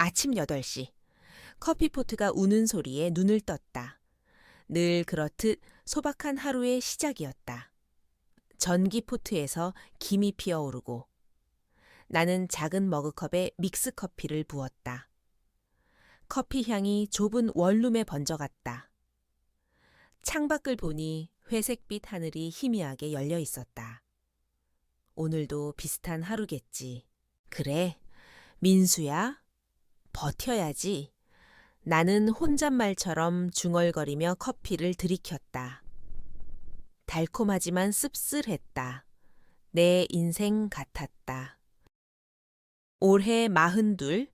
아침 8시. 커피포트가 우는 소리에 눈을 떴다. 늘 그렇듯 소박한 하루의 시작이었다. 전기포트에서 김이 피어오르고 나는 작은 머그컵에 믹스커피를 부었다. 커피 향이 좁은 원룸에 번져갔다. 창밖을 보니 회색빛 하늘이 희미하게 열려 있었다. 오늘도 비슷한 하루겠지. 그래, 민수야, 버텨야지. 나는 혼잣말처럼 중얼거리며 커피를 들이켰다. 달콤하지만 씁쓸했다. 내 인생 같았다. 올해 42,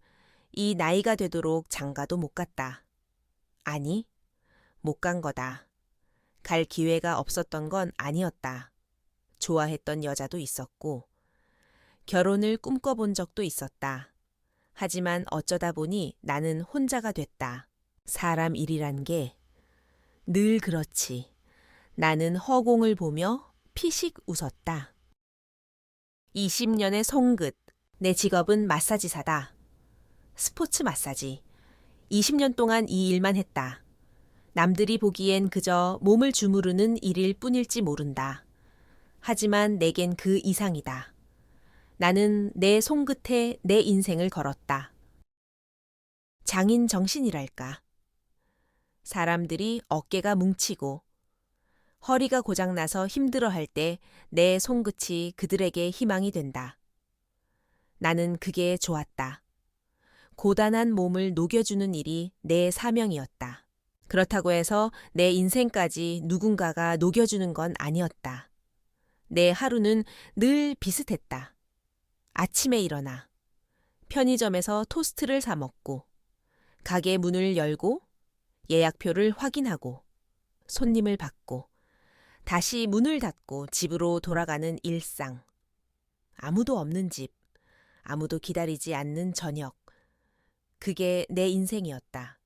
이 나이가 되도록 장가도 못 갔다. 아니, 못 간 거다. 갈 기회가 없었던 건 아니었다. 좋아했던 여자도 있었고, 결혼을 꿈꿔본 적도 있었다. 하지만 어쩌다 보니 나는 혼자가 됐다. 사람 일이란 게 늘 그렇지. 나는 허공을 보며 피식 웃었다. 20년의 송긋. 내 직업은 마사지사다. 스포츠 마사지. 20년 동안 이 일만 했다. 남들이 보기엔 그저 몸을 주무르는 일일 뿐일지 모른다. 하지만 내겐 그 이상이다. 나는 내 손끝에 내 인생을 걸었다. 장인 정신이랄까. 사람들이 어깨가 뭉치고 허리가 고장나서 힘들어할 때 내 손끝이 그들에게 희망이 된다. 나는 그게 좋았다. 고단한 몸을 녹여주는 일이 내 사명이었다. 그렇다고 해서 내 인생까지 누군가가 녹여주는 건 아니었다. 내 하루는 늘 비슷했다. 아침에 일어나 편의점에서 토스트를 사 먹고 가게 문을 열고 예약표를 확인하고 손님을 받고 다시 문을 닫고 집으로 돌아가는 일상. 아무도 없는 집, 아무도 기다리지 않는 저녁. 그게 내 인생이었다.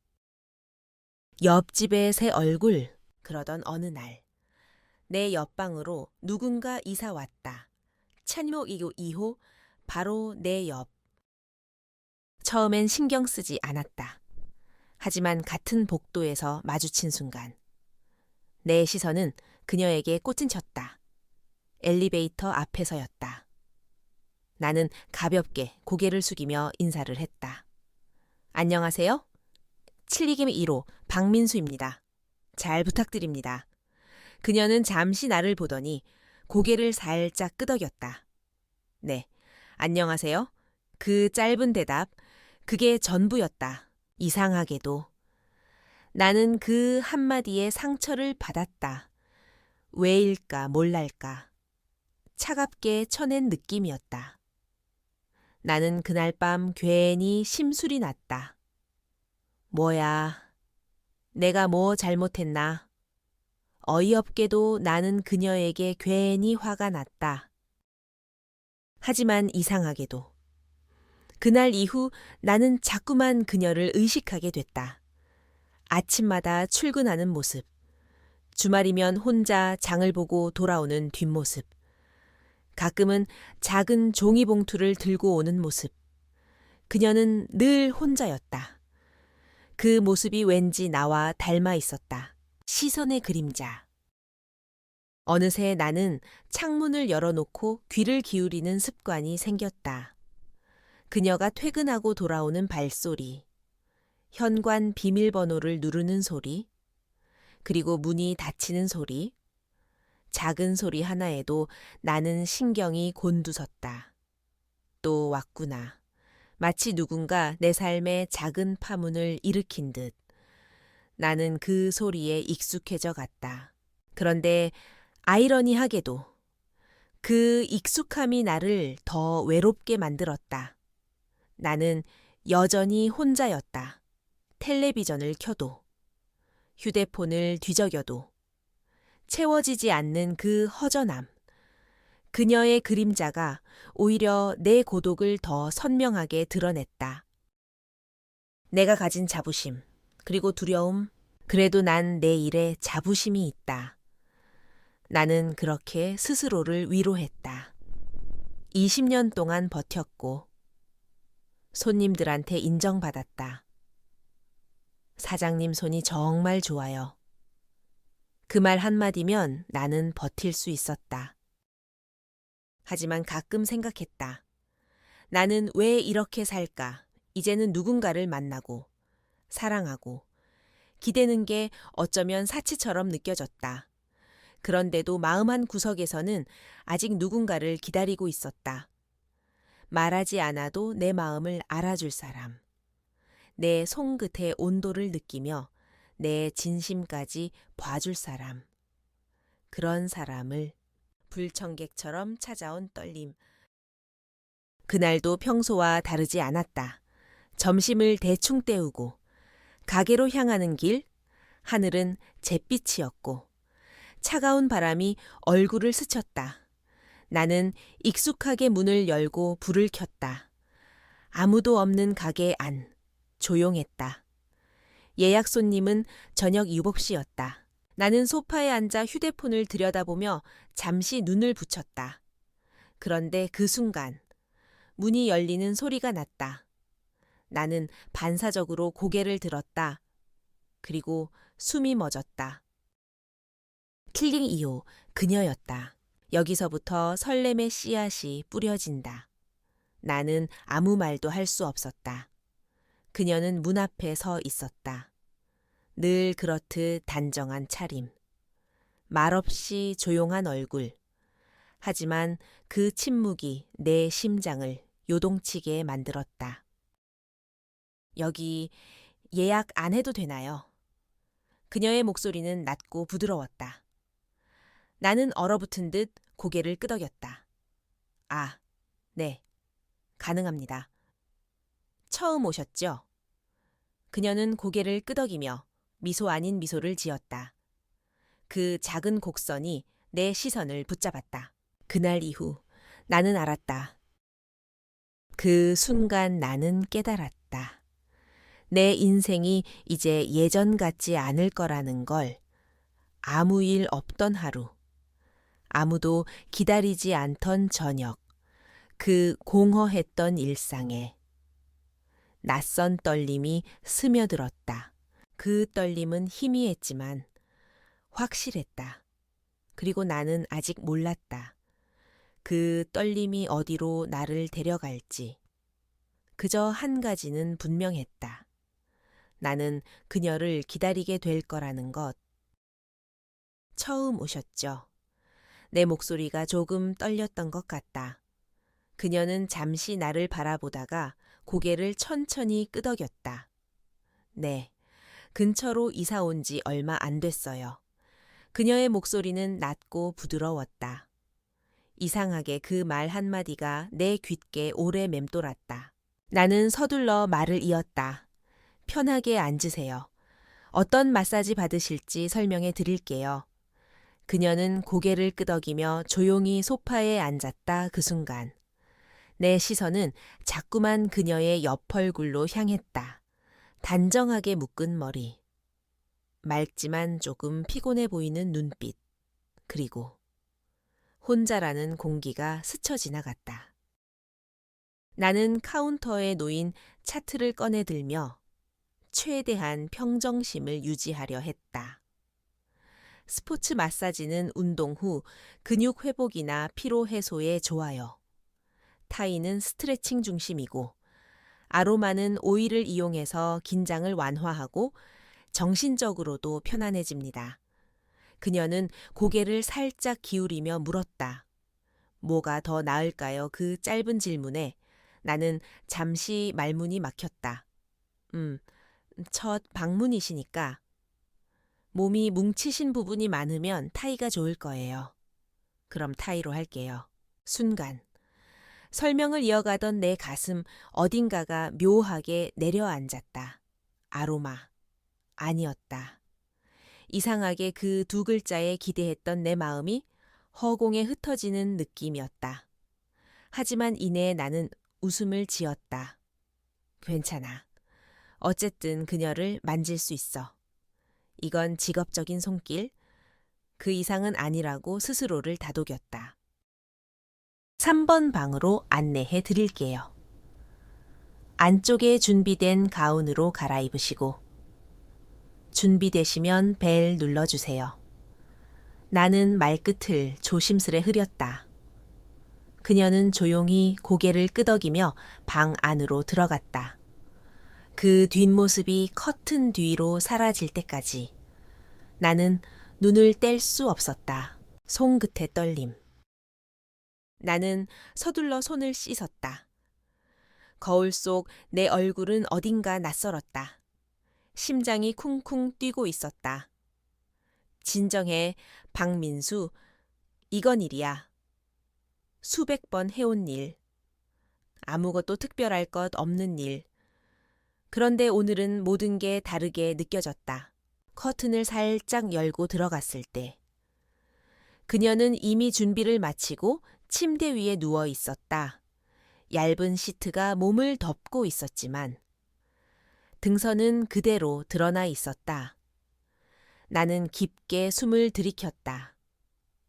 옆집의 새 얼굴. 그러던 어느 날 내 옆방으로 누군가 이사 왔다. 찬목 2호 바로 내 옆. 처음엔 신경 쓰지 않았다. 하지만 같은 복도에서 마주친 순간 내 시선은 그녀에게 꽂힌쳤다. 엘리베이터 앞에서였다. 나는 가볍게 고개를 숙이며 인사를 했다. 안녕하세요. 72-1호 박민수입니다. 잘 부탁드립니다. 그녀는 잠시 나를 보더니 고개를 살짝 끄덕였다. 네, 안녕하세요. 그 짧은 대답, 그게 전부였다. 이상하게도. 나는 그 한마디에 상처를 받았다. 왜일까 몰랄까. 차갑게 쳐낸 느낌이었다. 나는 그날 밤 괜히 심술이 났다. 뭐야, 내가 뭐 잘못했나. 어이없게도 나는 그녀에게 괜히 화가 났다. 하지만 이상하게도 그날 이후 나는 자꾸만 그녀를 의식하게 됐다. 아침마다 출근하는 모습, 주말이면 혼자 장을 보고 돌아오는 뒷모습, 가끔은 작은 종이봉투를 들고 오는 모습. 그녀는 늘 혼자였다. 그 모습이 왠지 나와 닮아 있었다. 시선의 그림자. 어느새 나는 창문을 열어놓고 귀를 기울이는 습관이 생겼다. 그녀가 퇴근하고 돌아오는 발소리, 현관 비밀번호를 누르는 소리, 그리고 문이 닫히는 소리, 작은 소리 하나에도 나는 신경이 곤두섰다. 또 왔구나. 마치 누군가 내 삶에 작은 파문을 일으킨 듯. 나는 그 소리에 익숙해져 갔다. 그런데 아이러니하게도 그 익숙함이 나를 더 외롭게 만들었다. 나는 여전히 혼자였다. 텔레비전을 켜도, 휴대폰을 뒤적여도, 채워지지 않는 그 허전함. 그녀의 그림자가 오히려 내 고독을 더 선명하게 드러냈다. 내가 가진 자부심, 그리고 두려움, 그래도 난 내 일에 자부심이 있다. 나는 그렇게 스스로를 위로했다. 20년 동안 버텼고, 손님들한테 인정받았다. 사장님 손이 정말 좋아요. 그 말 한마디면 나는 버틸 수 있었다. 하지만 가끔 생각했다. 나는 왜 이렇게 살까? 이제는 누군가를 만나고, 사랑하고, 기대는 게 어쩌면 사치처럼 느껴졌다. 그런데도 마음 한 구석에서는 아직 누군가를 기다리고 있었다. 말하지 않아도 내 마음을 알아줄 사람. 내 손끝의 온도를 느끼며 내 진심까지 봐줄 사람. 그런 사람을 불청객처럼 찾아온 떨림. 그날도 평소와 다르지 않았다. 점심을 대충 때우고 가게로 향하는 길, 하늘은 잿빛이었고 차가운 바람이 얼굴을 스쳤다. 나는 익숙하게 문을 열고 불을 켰다. 아무도 없는 가게 안, 조용했다. 예약 손님은 저녁 7시였다. 나는 소파에 앉아 휴대폰을 들여다보며 잠시 눈을 붙였다. 그런데 그 순간 문이 열리는 소리가 났다. 나는 반사적으로 고개를 들었다. 그리고 숨이 멎었다. 킬링 2호, 그녀였다. 여기서부터 설렘의 씨앗이 뿌려진다. 나는 아무 말도 할 수 없었다. 그녀는 문 앞에 서 있었다. 늘 그렇듯 단정한 차림. 말없이 조용한 얼굴. 하지만 그 침묵이 내 심장을 요동치게 만들었다. 여기 예약 안 해도 되나요? 그녀의 목소리는 낮고 부드러웠다. 나는 얼어붙은 듯 고개를 끄덕였다. 아, 네, 가능합니다. 처음 오셨죠? 그녀는 고개를 끄덕이며 미소 아닌 미소를 지었다. 그 작은 곡선이 내 시선을 붙잡았다. 그날 이후 나는 알았다. 그 순간 나는 깨달았다. 내 인생이 이제 예전 같지 않을 거라는 걸. 아무 일 없던 하루. 아무도 기다리지 않던 저녁. 그 공허했던 일상에. 낯선 떨림이 스며들었다. 그 떨림은 희미했지만 확실했다. 그리고 나는 아직 몰랐다. 그 떨림이 어디로 나를 데려갈지. 그저 한 가지는 분명했다. 나는 그녀를 기다리게 될 거라는 것. 처음 오셨죠? 내 목소리가 조금 떨렸던 것 같다. 그녀는 잠시 나를 바라보다가 고개를 천천히 끄덕였다. 네, 근처로 이사 온 지 얼마 안 됐어요. 그녀의 목소리는 낮고 부드러웠다. 이상하게 그 말 한마디가 내 귓게 오래 맴돌았다. 나는 서둘러 말을 이었다. 편하게 앉으세요. 어떤 마사지 받으실지 설명해 드릴게요. 그녀는 고개를 끄덕이며 조용히 소파에 앉았다. 그 순간 내 시선은 자꾸만 그녀의 옆 얼굴로 향했다. 단정하게 묶은 머리, 맑지만 조금 피곤해 보이는 눈빛, 그리고 혼자라는 공기가 스쳐 지나갔다. 나는 카운터에 놓인 차트를 꺼내 들며 최대한 평정심을 유지하려 했다. 스포츠 마사지는 운동 후 근육 회복이나 피로 해소에 좋아요. 타이는 스트레칭 중심이고 아로마는 오일을 이용해서 긴장을 완화하고 정신적으로도 편안해집니다. 그녀는 고개를 살짝 기울이며 물었다. 뭐가 더 나을까요? 그 짧은 질문에 나는 잠시 말문이 막혔다. 첫 방문이시니까. 몸이 뭉치신 부분이 많으면 타이가 좋을 거예요. 그럼 타이로 할게요. 순간. 설명을 이어가던 내 가슴 어딘가가 묘하게 내려앉았다. 아로마. 아니었다. 이상하게 그 두 글자에 기대했던 내 마음이 허공에 흩어지는 느낌이었다. 하지만 이내 나는 웃음을 지었다. 괜찮아. 어쨌든 그녀를 만질 수 있어. 이건 직업적인 손길. 그 이상은 아니라고 스스로를 다독였다. 3번 방으로 안내해 드릴게요. 안쪽에 준비된 가운으로 갈아입으시고 준비되시면 벨 눌러주세요. 나는 말끝을 조심스레 흐렸다. 그녀는 조용히 고개를 끄덕이며 방 안으로 들어갔다. 그 뒷모습이 커튼 뒤로 사라질 때까지 나는 눈을 뗄 수 없었다. 손끝의 떨림. 나는 서둘러 손을 씻었다. 거울 속 내 얼굴은 어딘가 낯설었다. 심장이 쿵쿵 뛰고 있었다. 진정해, 박민수. 이건 일이야. 수백 번 해온 일. 아무것도 특별할 것 없는 일. 그런데 오늘은 모든 게 다르게 느껴졌다. 커튼을 살짝 열고 들어갔을 때. 그녀는 이미 준비를 마치고 침대 위에 누워 있었다. 얇은 시트가 몸을 덮고 있었지만 등선은 그대로 드러나 있었다. 나는 깊게 숨을 들이켰다.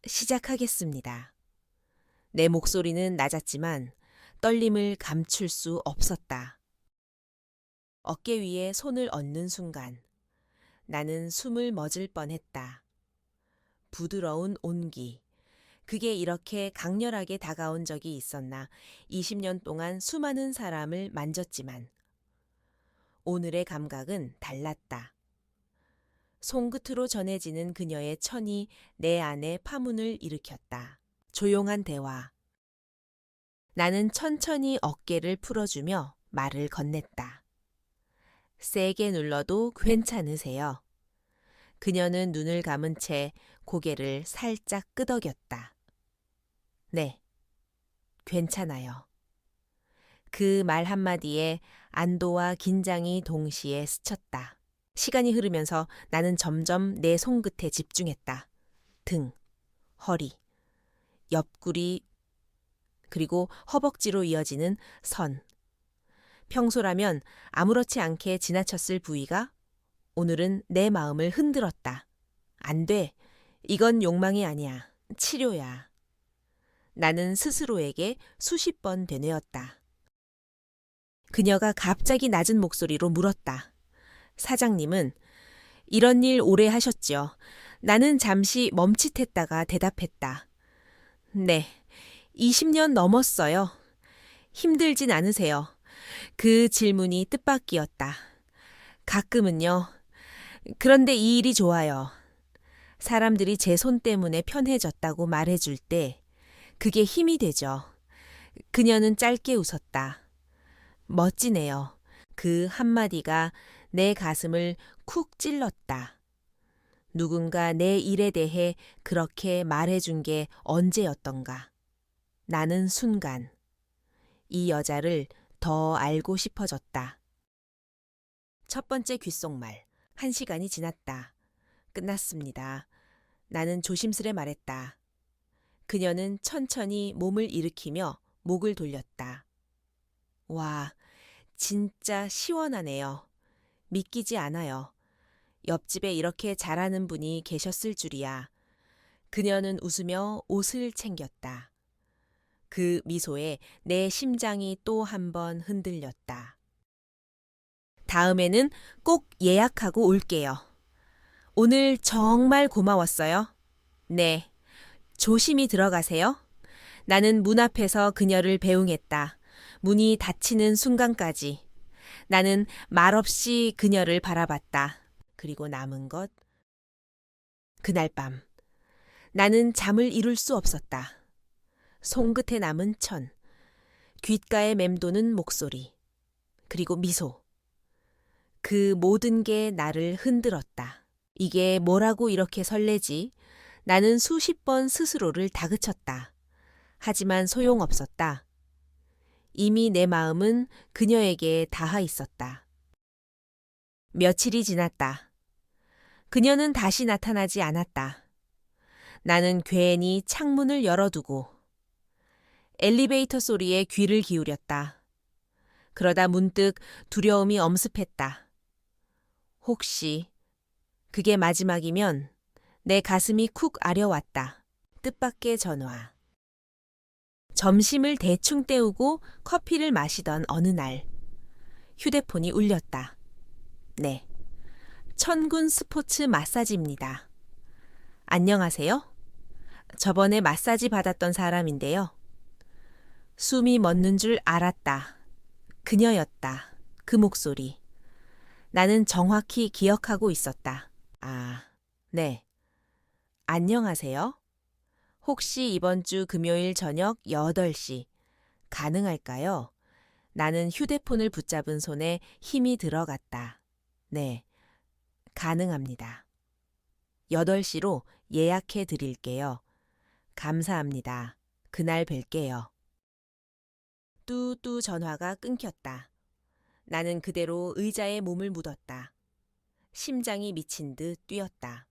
시작하겠습니다. 내 목소리는 낮았지만 떨림을 감출 수 없었다. 어깨 위에 손을 얹는 순간 나는 숨을 멎을 뻔했다. 부드러운 온기. 그게 이렇게 강렬하게 다가온 적이 있었나. 20년 동안 수많은 사람을 만졌지만 오늘의 감각은 달랐다. 손끝으로 전해지는 그녀의 천이 내 안에 파문을 일으켰다. 조용한 대화. 나는 천천히 어깨를 풀어주며 말을 건넸다. 세게 눌러도 괜찮으세요? 그녀는 눈을 감은 채 고개를 살짝 끄덕였다. 네, 괜찮아요. 그 말 한마디에 안도와 긴장이 동시에 스쳤다. 시간이 흐르면서 나는 점점 내 손끝에 집중했다. 등, 허리, 옆구리, 그리고 허벅지로 이어지는 선. 평소라면 아무렇지 않게 지나쳤을 부위가 오늘은 내 마음을 흔들었다. 안 돼. 이건 욕망이 아니야. 치료야. 나는 스스로에게 수십 번 되뇌었다. 그녀가 갑자기 낮은 목소리로 물었다. 사장님은 이런 일 오래 하셨죠? 나는 잠시 멈칫했다가 대답했다. 네, 20년 넘었어요. 힘들진 않으세요? 그 질문이 뜻밖이었다. 가끔은요. 그런데 이 일이 좋아요. 사람들이 제 손 때문에 편해졌다고 말해줄 때 그게 힘이 되죠. 그녀는 짧게 웃었다. 멋지네요. 그 한마디가 내 가슴을 쿡 찔렀다. 누군가 내 일에 대해 그렇게 말해준 게 언제였던가. 나는 순간 이 여자를 더 알고 싶어졌다. 첫 번째 귓속말. 1시간이 지났다. 끝났습니다. 나는 조심스레 말했다. 그녀는 천천히 몸을 일으키며 목을 돌렸다. 와, 진짜 시원하네요. 믿기지 않아요. 옆집에 이렇게 잘하는 분이 계셨을 줄이야. 그녀는 웃으며 옷을 챙겼다. 그 미소에 내 심장이 또 한 번 흔들렸다. 다음에는 꼭 예약하고 올게요. 오늘 정말 고마웠어요. 네, 조심히 들어가세요. 나는 문 앞에서 그녀를 배웅했다. 문이 닫히는 순간까지. 나는 말없이 그녀를 바라봤다. 그리고 남은 것. 그날 밤. 나는 잠을 이룰 수 없었다. 손끝에 남은 천. 귓가에 맴도는 목소리. 그리고 미소. 그 모든 게 나를 흔들었다. 이게 뭐라고 이렇게 설레지? 나는 수십 번 스스로를 다그쳤다. 하지만 소용없었다. 이미 내 마음은 그녀에게 닿아 있었다. 며칠이 지났다. 그녀는 다시 나타나지 않았다. 나는 괜히 창문을 열어두고 엘리베이터 소리에 귀를 기울였다. 그러다 문득 두려움이 엄습했다. 혹시 그게 마지막이면 내 가슴이 쿡 아려왔다. 뜻밖의 전화. 점심을 대충 때우고 커피를 마시던 어느 날 휴대폰이 울렸다. 네. 천군 스포츠 마사지입니다. 안녕하세요. 저번에 마사지 받았던 사람인데요. 숨이 멎는 줄 알았다. 그녀였다. 그 목소리. 나는 정확히 기억하고 있었다. 아, 네. 안녕하세요. 혹시 이번 주 금요일 저녁 8시 가능할까요? 나는 휴대폰을 붙잡은 손에 힘이 들어갔다. 네, 가능합니다. 8시로 예약해 드릴게요. 감사합니다. 그날 뵐게요. 뚜뚜 전화가 끊겼다. 나는 그대로 의자에 몸을 묻었다. 심장이 미친 듯 뛰었다.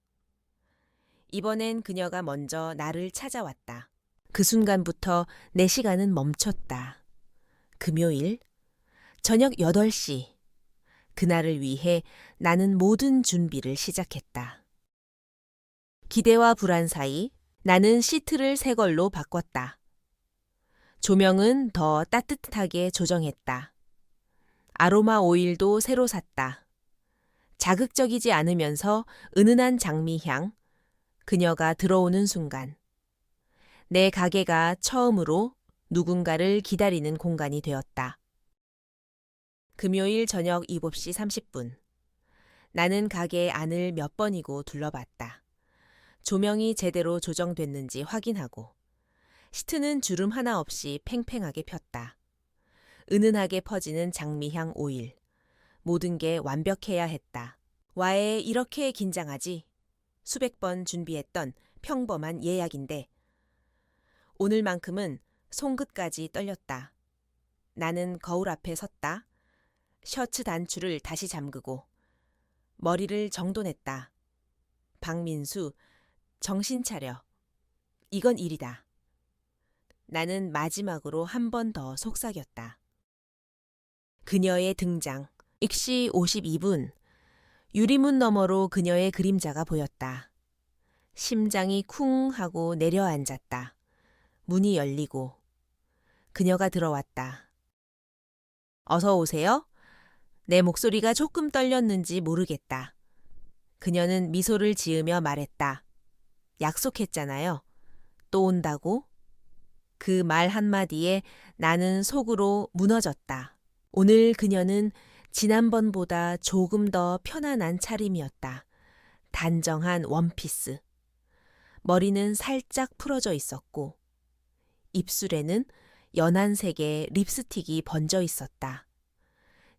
이번엔 그녀가 먼저 나를 찾아왔다. 그 순간부터 내 시간은 멈췄다. 금요일, 저녁 8시. 그날을 위해 나는 모든 준비를 시작했다. 기대와 불안 사이 나는 시트를 새 걸로 바꿨다. 조명은 더 따뜻하게 조정했다. 아로마 오일도 새로 샀다. 자극적이지 않으면서 은은한 장미향. 그녀가 들어오는 순간 내 가게가 처음으로 누군가를 기다리는 공간이 되었다. 금요일 저녁 7시 30분. 나는 가게 안을 몇 번이고 둘러봤다. 조명이 제대로 조정됐는지 확인하고 시트는 주름 하나 없이 팽팽하게 폈다. 은은하게 퍼지는 장미향 오일. 모든 게 완벽해야 했다. 와에 이렇게 긴장하지? 수백 번 준비했던 평범한 예약인데 오늘만큼은 손끝까지 떨렸다. 나는 거울 앞에 섰다. 셔츠 단추를 다시 잠그고 머리를 정돈했다. 박민수, 정신 차려. 이건 일이다. 나는 마지막으로 한 번 더 속삭였다. 그녀의 등장. 익시 52분. 유리문 너머로 그녀의 그림자가 보였다. 심장이 쿵 하고 내려앉았다. 문이 열리고 그녀가 들어왔다. 어서 오세요. 내 목소리가 조금 떨렸는지 모르겠다. 그녀는 미소를 지으며 말했다. 약속했잖아요. 또 온다고? 그 말 한마디에 나는 속으로 무너졌다. 오늘 그녀는 지난번보다 조금 더 편안한 차림이었다. 단정한 원피스. 머리는 살짝 풀어져 있었고 입술에는 연한 색의 립스틱이 번져 있었다.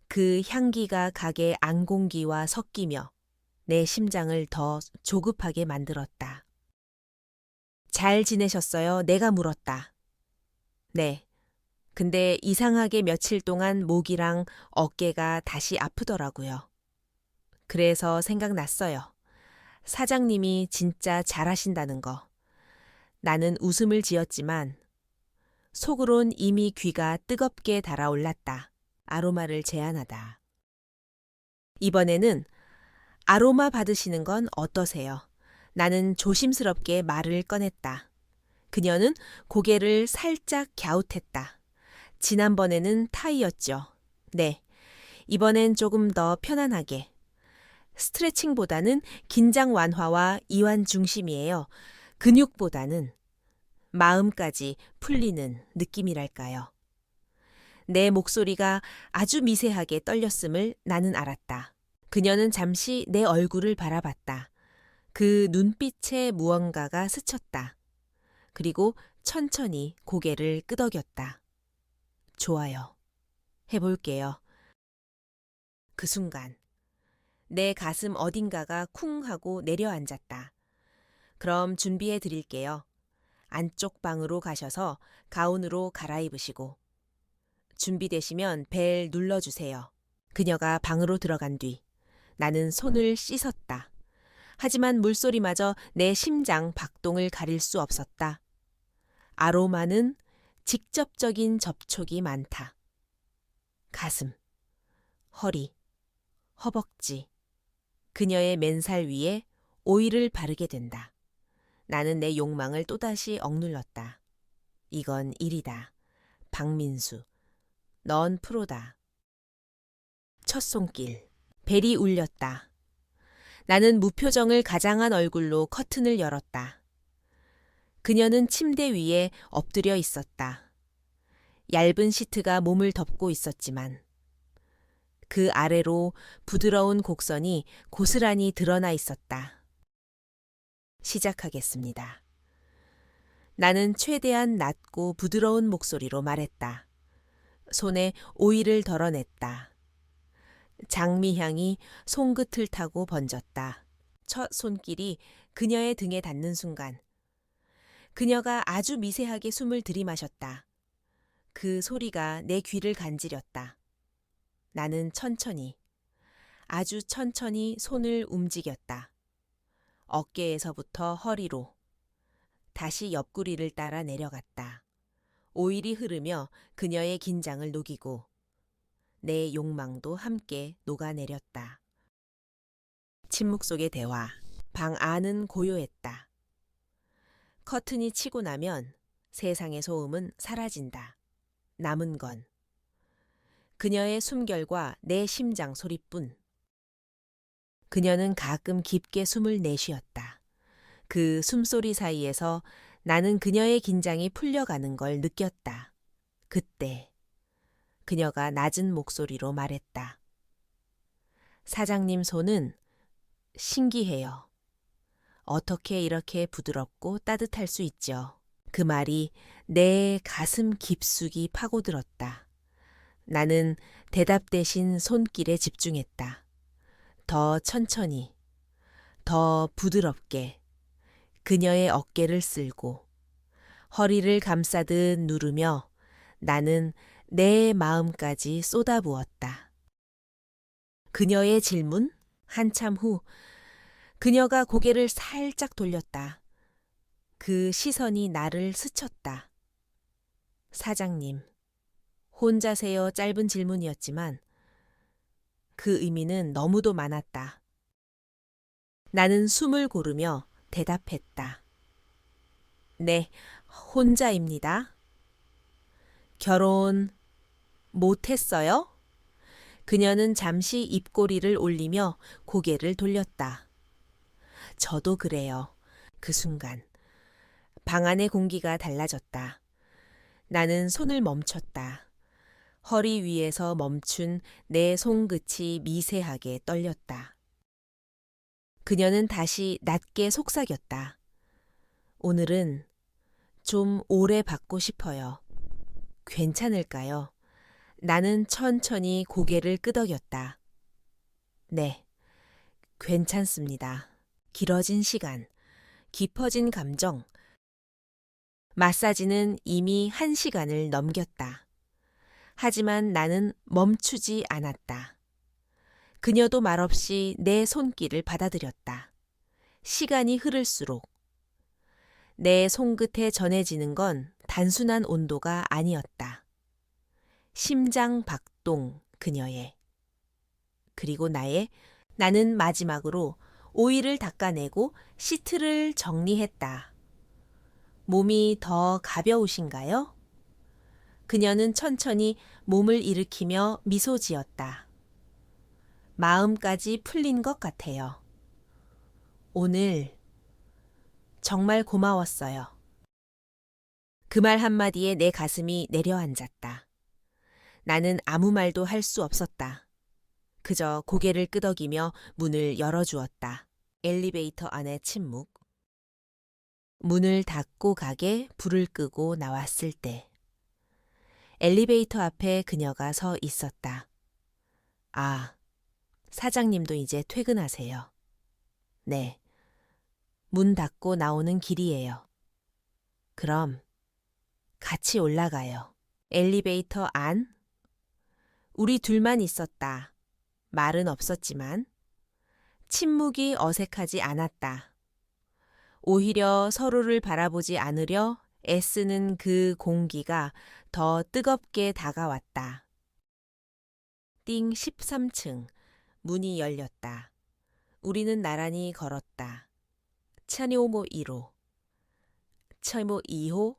그 향기가 가게 안공기와 섞이며 내 심장을 더 조급하게 만들었다. 잘 지내셨어요? 내가 물었다. 네. 근데 이상하게 며칠 동안 목이랑 어깨가 다시 아프더라고요. 그래서 생각났어요. 사장님이 진짜 잘하신다는 거. 나는 웃음을 지었지만 속으론 이미 귀가 뜨겁게 달아올랐다. 아로마를 제안하다. 이번에는 아로마 받으시는 건 어떠세요? 나는 조심스럽게 말을 꺼냈다. 그녀는 고개를 살짝 갸웃했다. 지난번에는 타이였죠. 네, 이번엔 조금 더 편안하게. 스트레칭보다는 긴장 완화와 이완 중심이에요. 근육보다는 마음까지 풀리는 느낌이랄까요. 내 목소리가 아주 미세하게 떨렸음을 나는 알았다. 그녀는 잠시 내 얼굴을 바라봤다. 그 눈빛에 무언가가 스쳤다. 그리고 천천히 고개를 끄덕였다. 좋아요. 해볼게요. 그 순간 내 가슴 어딘가가 쿵 하고 내려앉았다. 그럼 준비해 드릴게요. 안쪽 방으로 가셔서 가운으로 갈아입으시고 준비되시면 벨 눌러주세요. 그녀가 방으로 들어간 뒤 나는 손을 씻었다. 하지만 물소리마저 내 심장 박동을 가릴 수 없었다. 아로마는 직접적인 접촉이 많다. 가슴, 허리, 허벅지, 그녀의 맨살 위에 오일을 바르게 된다. 나는 내 욕망을 또다시 억눌렀다. 이건 일이다. 박민수, 넌 프로다. 첫 손길. 벨이 울렸다. 나는 무표정을 가장한 얼굴로 커튼을 열었다. 그녀는 침대 위에 엎드려 있었다. 얇은 시트가 몸을 덮고 있었지만 그 아래로 부드러운 곡선이 고스란히 드러나 있었다. 시작하겠습니다. 나는 최대한 낮고 부드러운 목소리로 말했다. 손에 오일을 덜어냈다. 장미향이 손끝을 타고 번졌다. 첫 손길이 그녀의 등에 닿는 순간 그녀가 아주 미세하게 숨을 들이마셨다. 그 소리가 내 귀를 간지렸다. 나는 천천히, 아주 천천히 손을 움직였다. 어깨에서부터 허리로, 다시 옆구리를 따라 내려갔다. 오일이 흐르며 그녀의 긴장을 녹이고 내 욕망도 함께 녹아내렸다. 침묵 속의 대화. 방 안은 고요했다. 커튼이 치고 나면 세상의 소음은 사라진다. 남은 건 그녀의 숨결과 내 심장 소리뿐. 그녀는 가끔 깊게 숨을 내쉬었다. 그 숨소리 사이에서 나는 그녀의 긴장이 풀려가는 걸 느꼈다. 그때 그녀가 낮은 목소리로 말했다. 사장님 손은 신기해요. 어떻게 이렇게 부드럽고 따뜻할 수 있죠? 그 말이 내 가슴 깊숙이 파고들었다. 나는 대답 대신 손길에 집중했다. 더 천천히, 더 부드럽게 그녀의 어깨를 쓸고 허리를 감싸듯 누르며 나는 내 마음까지 쏟아부었다. 그녀의 질문? 한참 후 그녀가 고개를 살짝 돌렸다. 그 시선이 나를 스쳤다. 사장님, 혼자세요 짧은 질문이었지만 그 의미는 너무도 많았다. 나는 숨을 고르며 대답했다. 네, 혼자입니다. 결혼 못했어요? 그녀는 잠시 입꼬리를 올리며 고개를 돌렸다. 저도 그래요. 그 순간 방 안의 공기가 달라졌다. 나는 손을 멈췄다. 허리 위에서 멈춘 내 손끝이 미세하게 떨렸다. 그녀는 다시 낮게 속삭였다. 오늘은 좀 오래 받고 싶어요. 괜찮을까요? 나는 천천히 고개를 끄덕였다. 네, 괜찮습니다. 길어진 시간, 깊어진 감정. 마사지는 이미 1시간을 넘겼다. 하지만 나는 멈추지 않았다. 그녀도 말없이 내 손길을 받아들였다. 시간이 흐를수록 내 손끝에 전해지는 건 단순한 온도가 아니었다. 심장 박동 그녀의. 그리고 나는 마지막으로 오일을 닦아내고 시트를 정리했다. 몸이 더 가벼우신가요? 그녀는 천천히 몸을 일으키며 미소 지었다. 마음까지 풀린 것 같아요. 오늘 정말 고마웠어요. 그 말 한마디에 내 가슴이 내려앉았다. 나는 아무 말도 할 수 없었다. 그저 고개를 끄덕이며 문을 열어주었다. 엘리베이터 안의 침묵. 문을 닫고 가게 불을 끄고 나왔을 때 엘리베이터 앞에 그녀가 서 있었다. 아, 사장님도 이제 퇴근하세요. 네. 문 닫고 나오는 길이에요. 그럼 같이 올라가요. 엘리베이터 안? 우리 둘만 있었다. 말은 없었지만 침묵이 어색하지 않았다. 오히려 서로를 바라보지 않으려 애쓰는 그 공기가 더 뜨겁게 다가왔다. 띵 13층 문이 열렸다. 우리는 나란히 걸었다. 차뇨모 1호, 차뇨모 2호,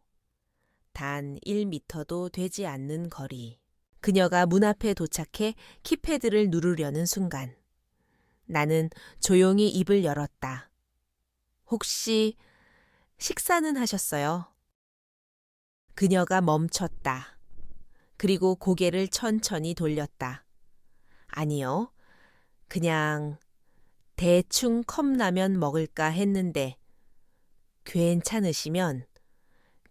단 1미터도 되지 않는 거리. 그녀가 문 앞에 도착해 키패드를 누르려는 순간 나는 조용히 입을 열었다. 혹시 식사는 하셨어요? 그녀가 멈췄다. 그리고 고개를 천천히 돌렸다. 아니요. 그냥 대충 컵라면 먹을까 했는데 괜찮으시면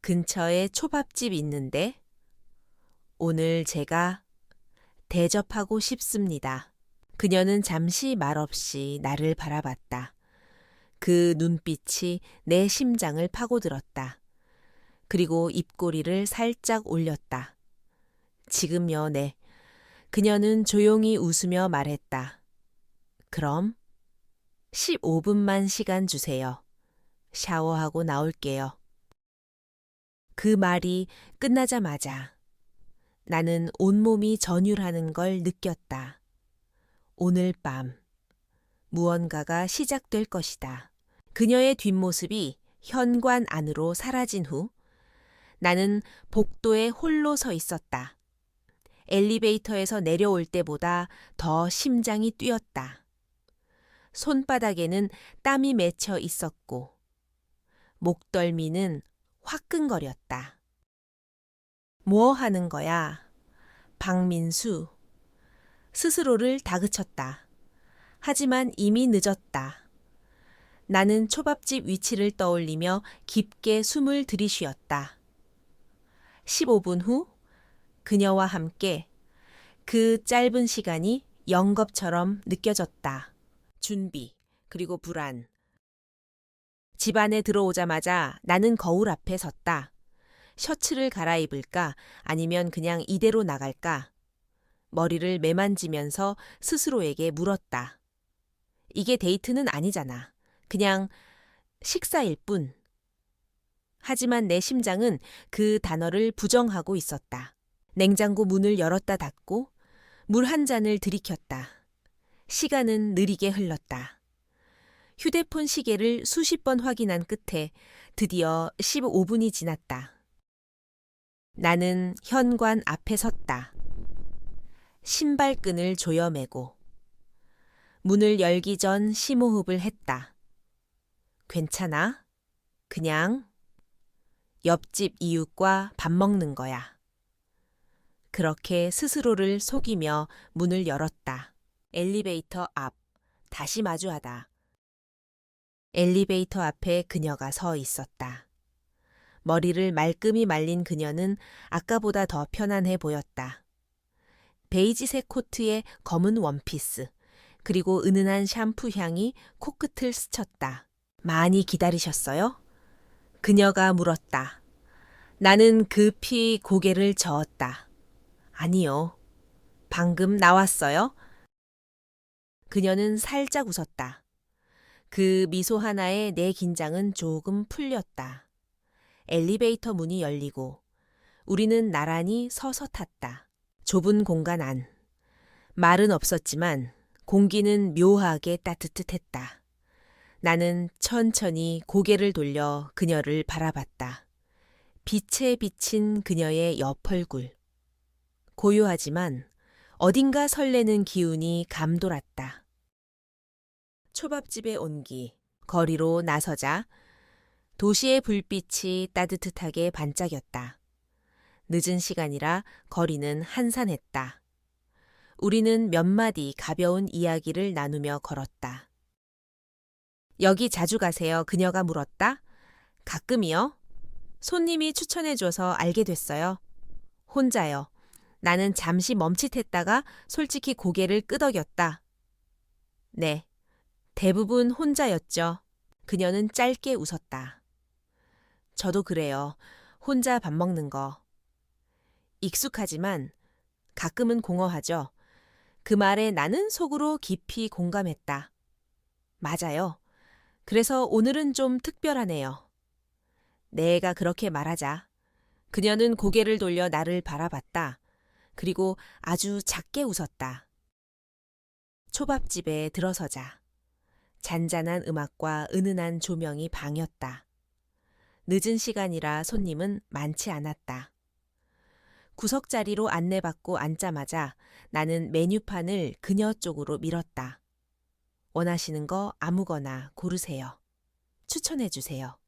근처에 초밥집 있는데 오늘 제가 대접하고 싶습니다. 그녀는 잠시 말없이 나를 바라봤다. 그 눈빛이 내 심장을 파고들었다. 그리고 입꼬리를 살짝 올렸다. 지금요, 네. 그녀는 조용히 웃으며 말했다. 그럼 15분만 시간 주세요. 샤워하고 나올게요. 그 말이 끝나자마자 나는 온몸이 전율하는 걸 느꼈다. 오늘 밤 무언가가 시작될 것이다. 그녀의 뒷모습이 현관 안으로 사라진 후 나는 복도에 홀로 서 있었다. 엘리베이터에서 내려올 때보다 더 심장이 뛰었다. 손바닥에는 땀이 맺혀 있었고 목덜미는 화끈거렸다. 뭐 하는 거야? 박민수. 스스로를 다그쳤다. 하지만 이미 늦었다. 나는 초밥집 위치를 떠올리며 깊게 숨을 들이쉬었다. 15분 후 그녀와 함께 그 짧은 시간이 영겁처럼 느껴졌다. 준비, 그리고 불안. 집 안에 들어오자마자 나는 거울 앞에 섰다. 셔츠를 갈아입을까 아니면 그냥 이대로 나갈까? 머리를 매만지면서 스스로에게 물었다. 이게 데이트는 아니잖아. 그냥 식사일 뿐. 하지만 내 심장은 그 단어를 부정하고 있었다. 냉장고 문을 열었다 닫고 물 한 잔을 들이켰다. 시간은 느리게 흘렀다. 휴대폰 시계를 수십 번 확인한 끝에 드디어 15분이 지났다. 나는 현관 앞에 섰다. 신발끈을 조여매고 문을 열기 전 심호흡을 했다. 괜찮아? 그냥 옆집 이웃과 밥 먹는 거야. 그렇게 스스로를 속이며 문을 열었다. 엘리베이터 앞, 다시 마주하다. 엘리베이터 앞에 그녀가 서 있었다. 머리를 말끔히 말린 그녀는 아까보다 더 편안해 보였다. 베이지색 코트에 검은 원피스, 그리고 은은한 샴푸 향이 코끝을 스쳤다. 많이 기다리셨어요? 그녀가 물었다. 나는 급히 고개를 저었다. 아니요. 방금 나왔어요? 그녀는 살짝 웃었다. 그 미소 하나에 내 긴장은 조금 풀렸다. 엘리베이터 문이 열리고 우리는 나란히 서서 탔다. 좁은 공간 안. 말은 없었지만 공기는 묘하게 따뜻했다. 나는 천천히 고개를 돌려 그녀를 바라봤다. 빛에 비친 그녀의 옆얼굴. 고요하지만 어딘가 설레는 기운이 감돌았다. 초밥집의 온기, 거리로 나서자 도시의 불빛이 따뜻하게 반짝였다. 늦은 시간이라 거리는 한산했다. 우리는 몇 마디 가벼운 이야기를 나누며 걸었다. 여기 자주 가세요? 그녀가 물었다. 가끔이요. 손님이 추천해줘서 알게 됐어요. 혼자요. 나는 잠시 멈칫했다가 솔직히 고개를 끄덕였다. 네, 대부분 혼자였죠. 그녀는 짧게 웃었다. 저도 그래요. 혼자 밥 먹는 거. 익숙하지만 가끔은 공허하죠. 그 말에 나는 속으로 깊이 공감했다. 맞아요. 그래서 오늘은 좀 특별하네요. 내가 그렇게 말하자. 그녀는 고개를 돌려 나를 바라봤다. 그리고 아주 작게 웃었다. 초밥집에 들어서자. 잔잔한 음악과 은은한 조명이 방였다. 늦은 시간이라 손님은 많지 않았다. 구석자리로 안내받고 앉자마자 나는 메뉴판을 그녀 쪽으로 밀었다. 원하시는 거 아무거나 고르세요. 추천해 주세요.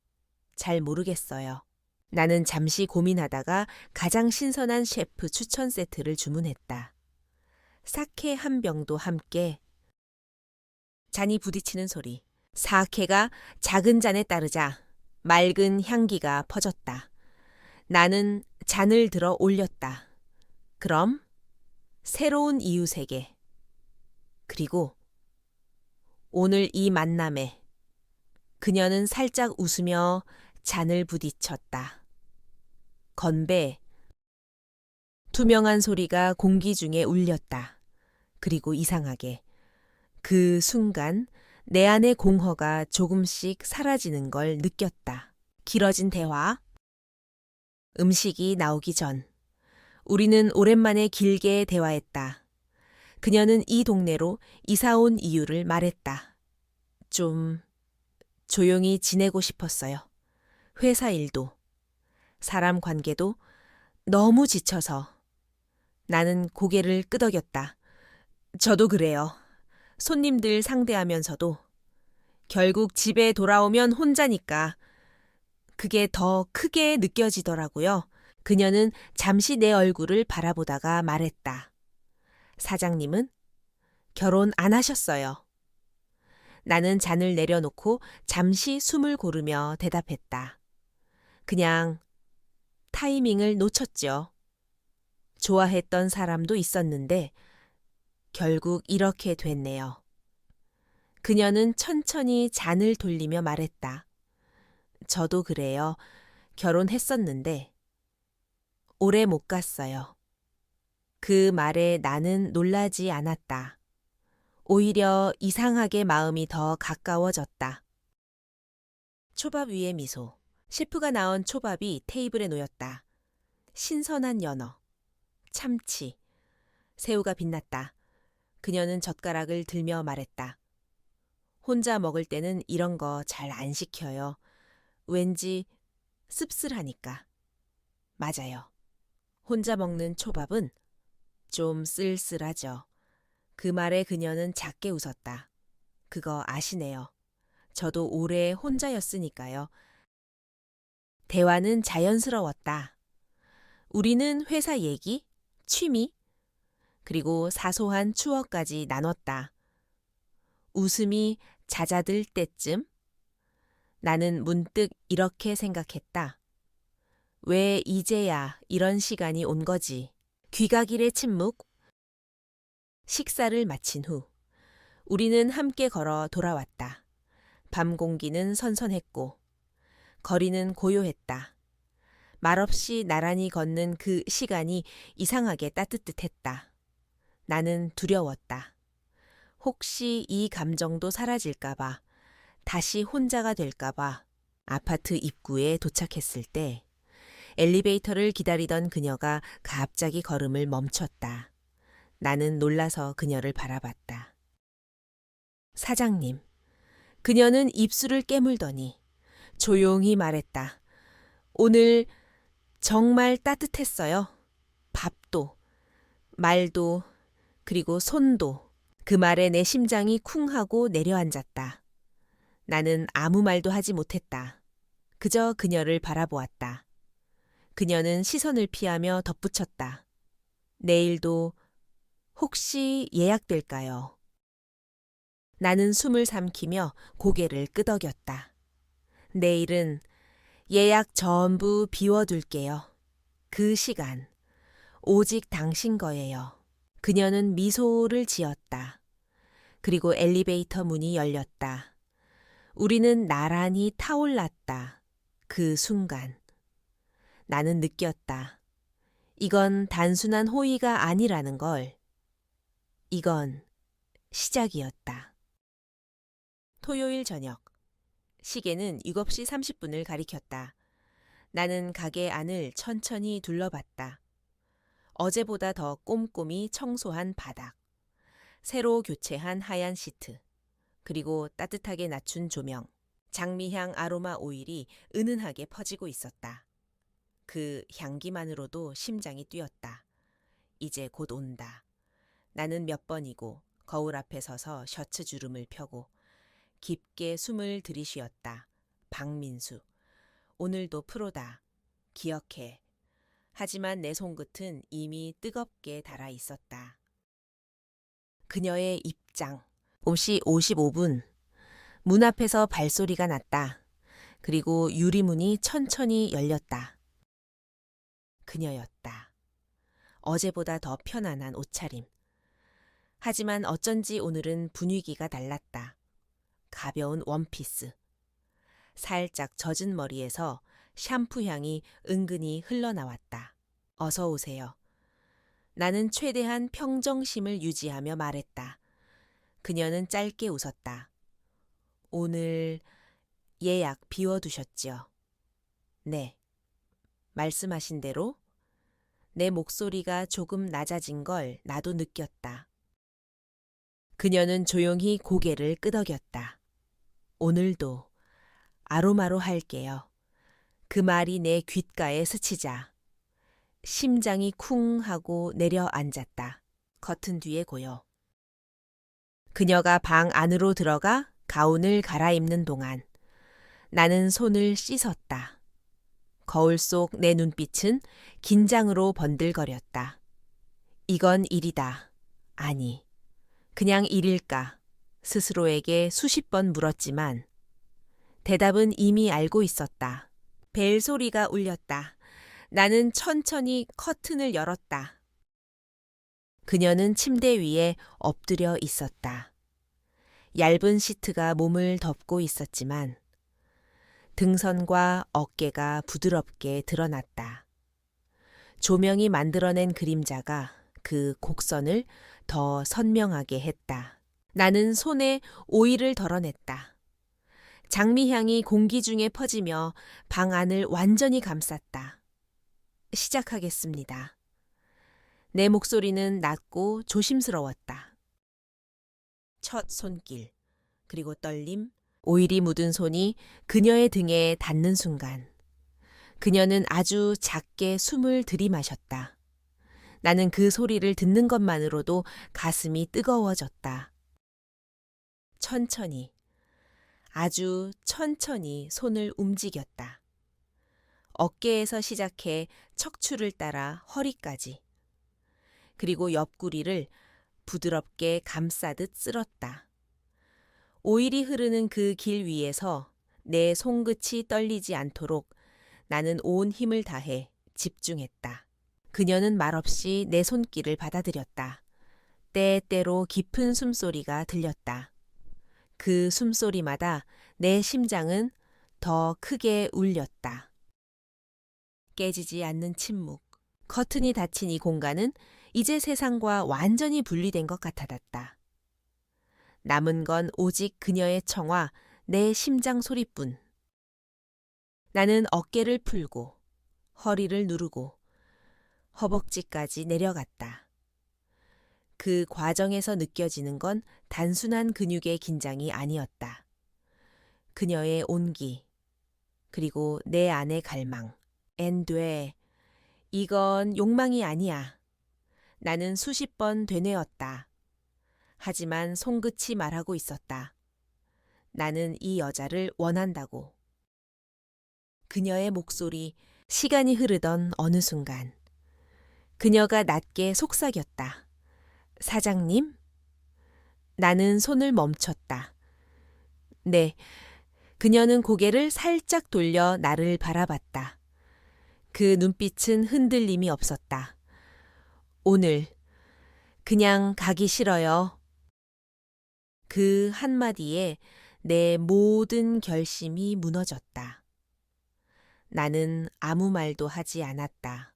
잘 모르겠어요. 나는 잠시 고민하다가 가장 신선한 셰프 추천 세트를 주문했다. 사케 한 병도 함께. 잔이 부딪히는 소리. 사케가 작은 잔에 따르자 맑은 향기가 퍼졌다. 나는 잔을 들어 올렸다. 그럼 새로운 이웃에게. 그리고 오늘 이 만남에 그녀는 살짝 웃으며 잔을 부딪혔다. 건배. 투명한 소리가 공기 중에 울렸다. 그리고 이상하게 그 순간 내 안의 공허가 조금씩 사라지는 걸 느꼈다. 길어진 대화. 음식이 나오기 전 우리는 오랜만에 길게 대화했다. 그녀는 이 동네로 이사 온 이유를 말했다. 좀 조용히 지내고 싶었어요. 회사 일도, 사람 관계도 너무 지쳐서. 나는 고개를 끄덕였다. 저도 그래요. 손님들 상대하면서도. 결국 집에 돌아오면 혼자니까 그게 더 크게 느껴지더라고요. 그녀는 잠시 내 얼굴을 바라보다가 말했다. 사장님은 결혼 안 하셨어요. 나는 잔을 내려놓고 잠시 숨을 고르며 대답했다. 그냥 타이밍을 놓쳤죠. 좋아했던 사람도 있었는데 결국 이렇게 됐네요. 그녀는 천천히 잔을 돌리며 말했다. 저도 그래요. 결혼했었는데 오래 못 갔어요. 그 말에 나는 놀라지 않았다. 오히려 이상하게 마음이 더 가까워졌다. 초밥 위에 미소. 셰프가 나온 초밥이 테이블에 놓였다. 신선한 연어, 참치, 새우가 빛났다. 그녀는 젓가락을 들며 말했다. 혼자 먹을 때는 이런 거 잘 안 시켜요. 왠지 씁쓸하니까. 맞아요. 혼자 먹는 초밥은 좀 쓸쓸하죠. 그 말에 그녀는 작게 웃었다. 그거 아시네요. 저도 오래 혼자였으니까요. 대화는 자연스러웠다. 우리는 회사 얘기, 취미, 그리고 사소한 추억까지 나눴다. 웃음이 잦아들 때쯤 나는 문득 이렇게 생각했다. 왜 이제야 이런 시간이 온 거지? 귀가길의 침묵. 식사를 마친 후 우리는 함께 걸어 돌아왔다. 밤 공기는 선선했고 거리는 고요했다. 말없이 나란히 걷는 그 시간이 이상하게 따뜻했다. 나는 두려웠다. 혹시 이 감정도 사라질까봐, 다시 혼자가 될까봐. 아파트 입구에 도착했을 때 엘리베이터를 기다리던 그녀가 갑자기 걸음을 멈췄다. 나는 놀라서 그녀를 바라봤다. 사장님. 그녀는 입술을 깨물더니 조용히 말했다. 오늘 정말 따뜻했어요. 밥도, 말도, 그리고 손도. 그 말에 내 심장이 쿵 하고 내려앉았다. 나는 아무 말도 하지 못했다. 그저 그녀를 바라보았다. 그녀는 시선을 피하며 덧붙였다. 내일도 혹시 예약될까요? 나는 숨을 삼키며 고개를 끄덕였다. 내일은 예약 전부 비워둘게요. 그 시간, 오직 당신 거예요. 그녀는 미소를 지었다. 그리고 엘리베이터 문이 열렸다. 우리는 나란히 타올랐다. 그 순간. 나는 느꼈다. 이건 단순한 호의가 아니라는 걸. 이건 시작이었다. 토요일 저녁. 시계는 7시 30분을 가리켰다. 나는 가게 안을 천천히 둘러봤다. 어제보다 더 꼼꼼히 청소한 바닥, 새로 교체한 하얀 시트, 그리고 따뜻하게 낮춘 조명, 장미향 아로마 오일이 은은하게 퍼지고 있었다. 그 향기만으로도 심장이 뛰었다. 이제 곧 온다. 나는 몇 번이고 거울 앞에 서서 셔츠 주름을 펴고 깊게 숨을 들이쉬었다. 박민수. 오늘도 프로다. 기억해. 하지만 내 손끝은 이미 뜨겁게 달아 있었다. 그녀의 입장. 5시 55분. 문 앞에서 발소리가 났다. 그리고 유리문이 천천히 열렸다. 그녀였다. 어제보다 더 편안한 옷차림. 하지만 어쩐지 오늘은 분위기가 달랐다. 가벼운 원피스. 살짝 젖은 머리에서 샴푸 향이 은근히 흘러나왔다. 어서 오세요. 나는 최대한 평정심을 유지하며 말했다. 그녀는 짧게 웃었다. 오늘 예약 비워두셨죠? 네. 말씀하신 대로 내 목소리가 조금 낮아진 걸 나도 느꼈다. 그녀는 조용히 고개를 끄덕였다. 오늘도 아로마로 할게요. 그 말이 내 귓가에 스치자 심장이 쿵 하고 내려앉았다. 커튼 뒤에 고요. 그녀가 방 안으로 들어가 가운을 갈아입는 동안 나는 손을 씻었다. 거울 속 내 눈빛은 긴장으로 번들거렸다. 이건 일이다. 아니, 그냥 일일까? 스스로에게 수십 번 물었지만 대답은 이미 알고 있었다. 벨 소리가 울렸다. 나는 천천히 커튼을 열었다. 그녀는 침대 위에 엎드려 있었다. 얇은 시트가 몸을 덮고 있었지만 등선과 어깨가 부드럽게 드러났다. 조명이 만들어낸 그림자가 그 곡선을 더 선명하게 했다. 나는 손에 오일을 덜어냈다. 장미향이 공기 중에 퍼지며 방 안을 완전히 감쌌다. 시작하겠습니다. 내 목소리는 낮고 조심스러웠다. 첫 손길, 그리고 떨림, 오일이 묻은 손이 그녀의 등에 닿는 순간 그녀는 아주 작게 숨을 들이마셨다. 나는 그 소리를 듣는 것만으로도 가슴이 뜨거워졌다. 천천히, 아주 천천히 손을 움직였다. 어깨에서 시작해 척추를 따라 허리까지. 그리고 옆구리를 부드럽게 감싸듯 쓸었다. 오일이 흐르는 그 길 위에서 내 손끝이 떨리지 않도록 나는 온 힘을 다해 집중했다. 그녀는 말없이 내 손길을 받아들였다. 때때로 깊은 숨소리가 들렸다. 그 숨소리마다 내 심장은 더 크게 울렸다. 깨지지 않는 침묵. 커튼이 닫힌 이 공간은 이제 세상과 완전히 분리된 것 같아졌다. 남은 건 오직 그녀의 청화, 내 심장 소리뿐. 나는 어깨를 풀고 허리를 누르고 허벅지까지 내려갔다. 그 과정에서 느껴지는 건 단순한 근육의 긴장이 아니었다. 그녀의 온기, 그리고 내 안의 갈망. 돼. 이건 욕망이 아니야. 나는 수십 번 되뇌었다. 하지만 손끝이 말하고 있었다. 나는 이 여자를 원한다고. 그녀의 목소리, 시간이 흐르던 어느 순간 그녀가 낮게 속삭였다. 사장님? 나는 손을 멈췄다. 네. 그녀는 고개를 살짝 돌려 나를 바라봤다. 그 눈빛은 흔들림이 없었다. 오늘 그냥 가기 싫어요. 그 한마디에 내 모든 결심이 무너졌다. 나는 아무 말도 하지 않았다.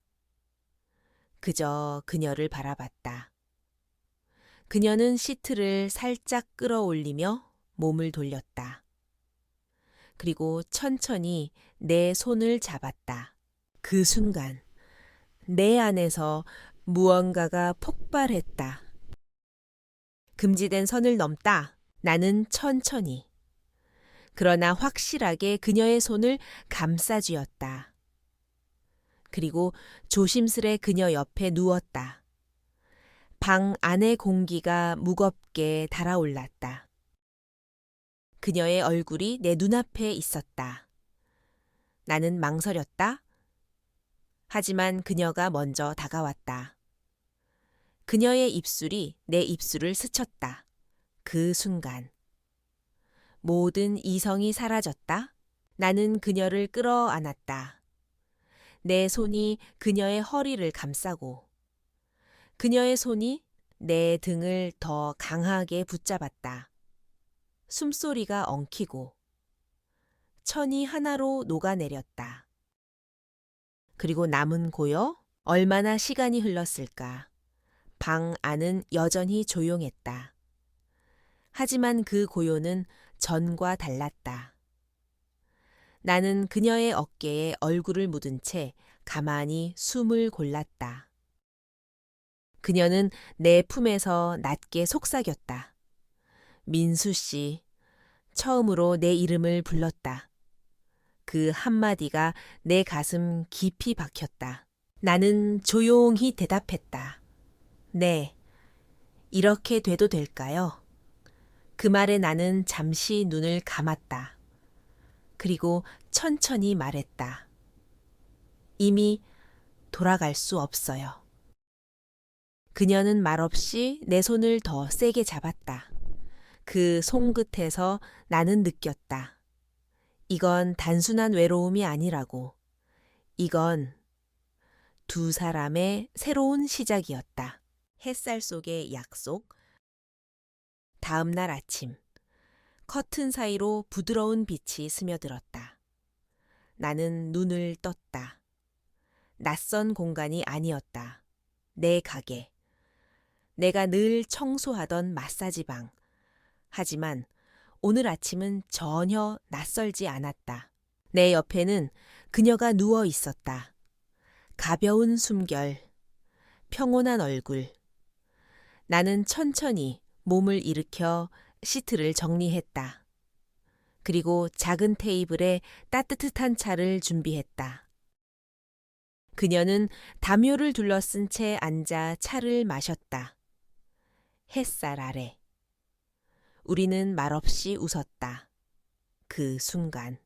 그저 그녀를 바라봤다. 그녀는 시트를 살짝 끌어올리며 몸을 돌렸다. 그리고 천천히 내 손을 잡았다. 그 순간 내 안에서 무언가가 폭발했다. 금지된 선을 넘다. 나는 천천히. 그러나 확실하게 그녀의 손을 감싸쥐었다. 그리고 조심스레 그녀 옆에 누웠다. 방 안의 공기가 무겁게 달아올랐다. 그녀의 얼굴이 내 눈앞에 있었다. 나는 망설였다. 하지만 그녀가 먼저 다가왔다. 그녀의 입술이 내 입술을 스쳤다. 그 순간 모든 이성이 사라졌다. 나는 그녀를 끌어안았다. 내 손이 그녀의 허리를 감싸고 그녀의 손이 내 등을 더 강하게 붙잡았다. 숨소리가 엉키고 천이 하나로 녹아내렸다. 그리고 남은 고요? 얼마나 시간이 흘렀을까? 방 안은 여전히 조용했다. 하지만 그 고요는 전과 달랐다. 나는 그녀의 어깨에 얼굴을 묻은 채 가만히 숨을 골랐다. 그녀는 내 품에서 낮게 속삭였다. 민수 씨, 처음으로 내 이름을 불렀다. 그 한마디가 내 가슴 깊이 박혔다. 나는 조용히 대답했다. 네, 이렇게 돼도 될까요? 그 말에 나는 잠시 눈을 감았다. 그리고 천천히 말했다. 이미 돌아갈 수 없어요. 그녀는 말없이 내 손을 더 세게 잡았다. 그 손끝에서 나는 느꼈다. 이건 단순한 외로움이 아니라고. 이건 두 사람의 새로운 시작이었다. 햇살 속의 약속. 다음 날 아침. 커튼 사이로 부드러운 빛이 스며들었다. 나는 눈을 떴다. 낯선 공간이 아니었다. 내 가게. 내가 늘 청소하던 마사지방. 하지만 오늘 아침은 전혀 낯설지 않았다. 내 옆에는 그녀가 누워 있었다. 가벼운 숨결, 평온한 얼굴. 나는 천천히 몸을 일으켜 시트를 정리했다. 그리고 작은 테이블에 따뜻한 차를 준비했다. 그녀는 담요를 둘러쓴 채 앉아 차를 마셨다. 햇살 아래. 우리는 말없이 웃었다. 그 순간.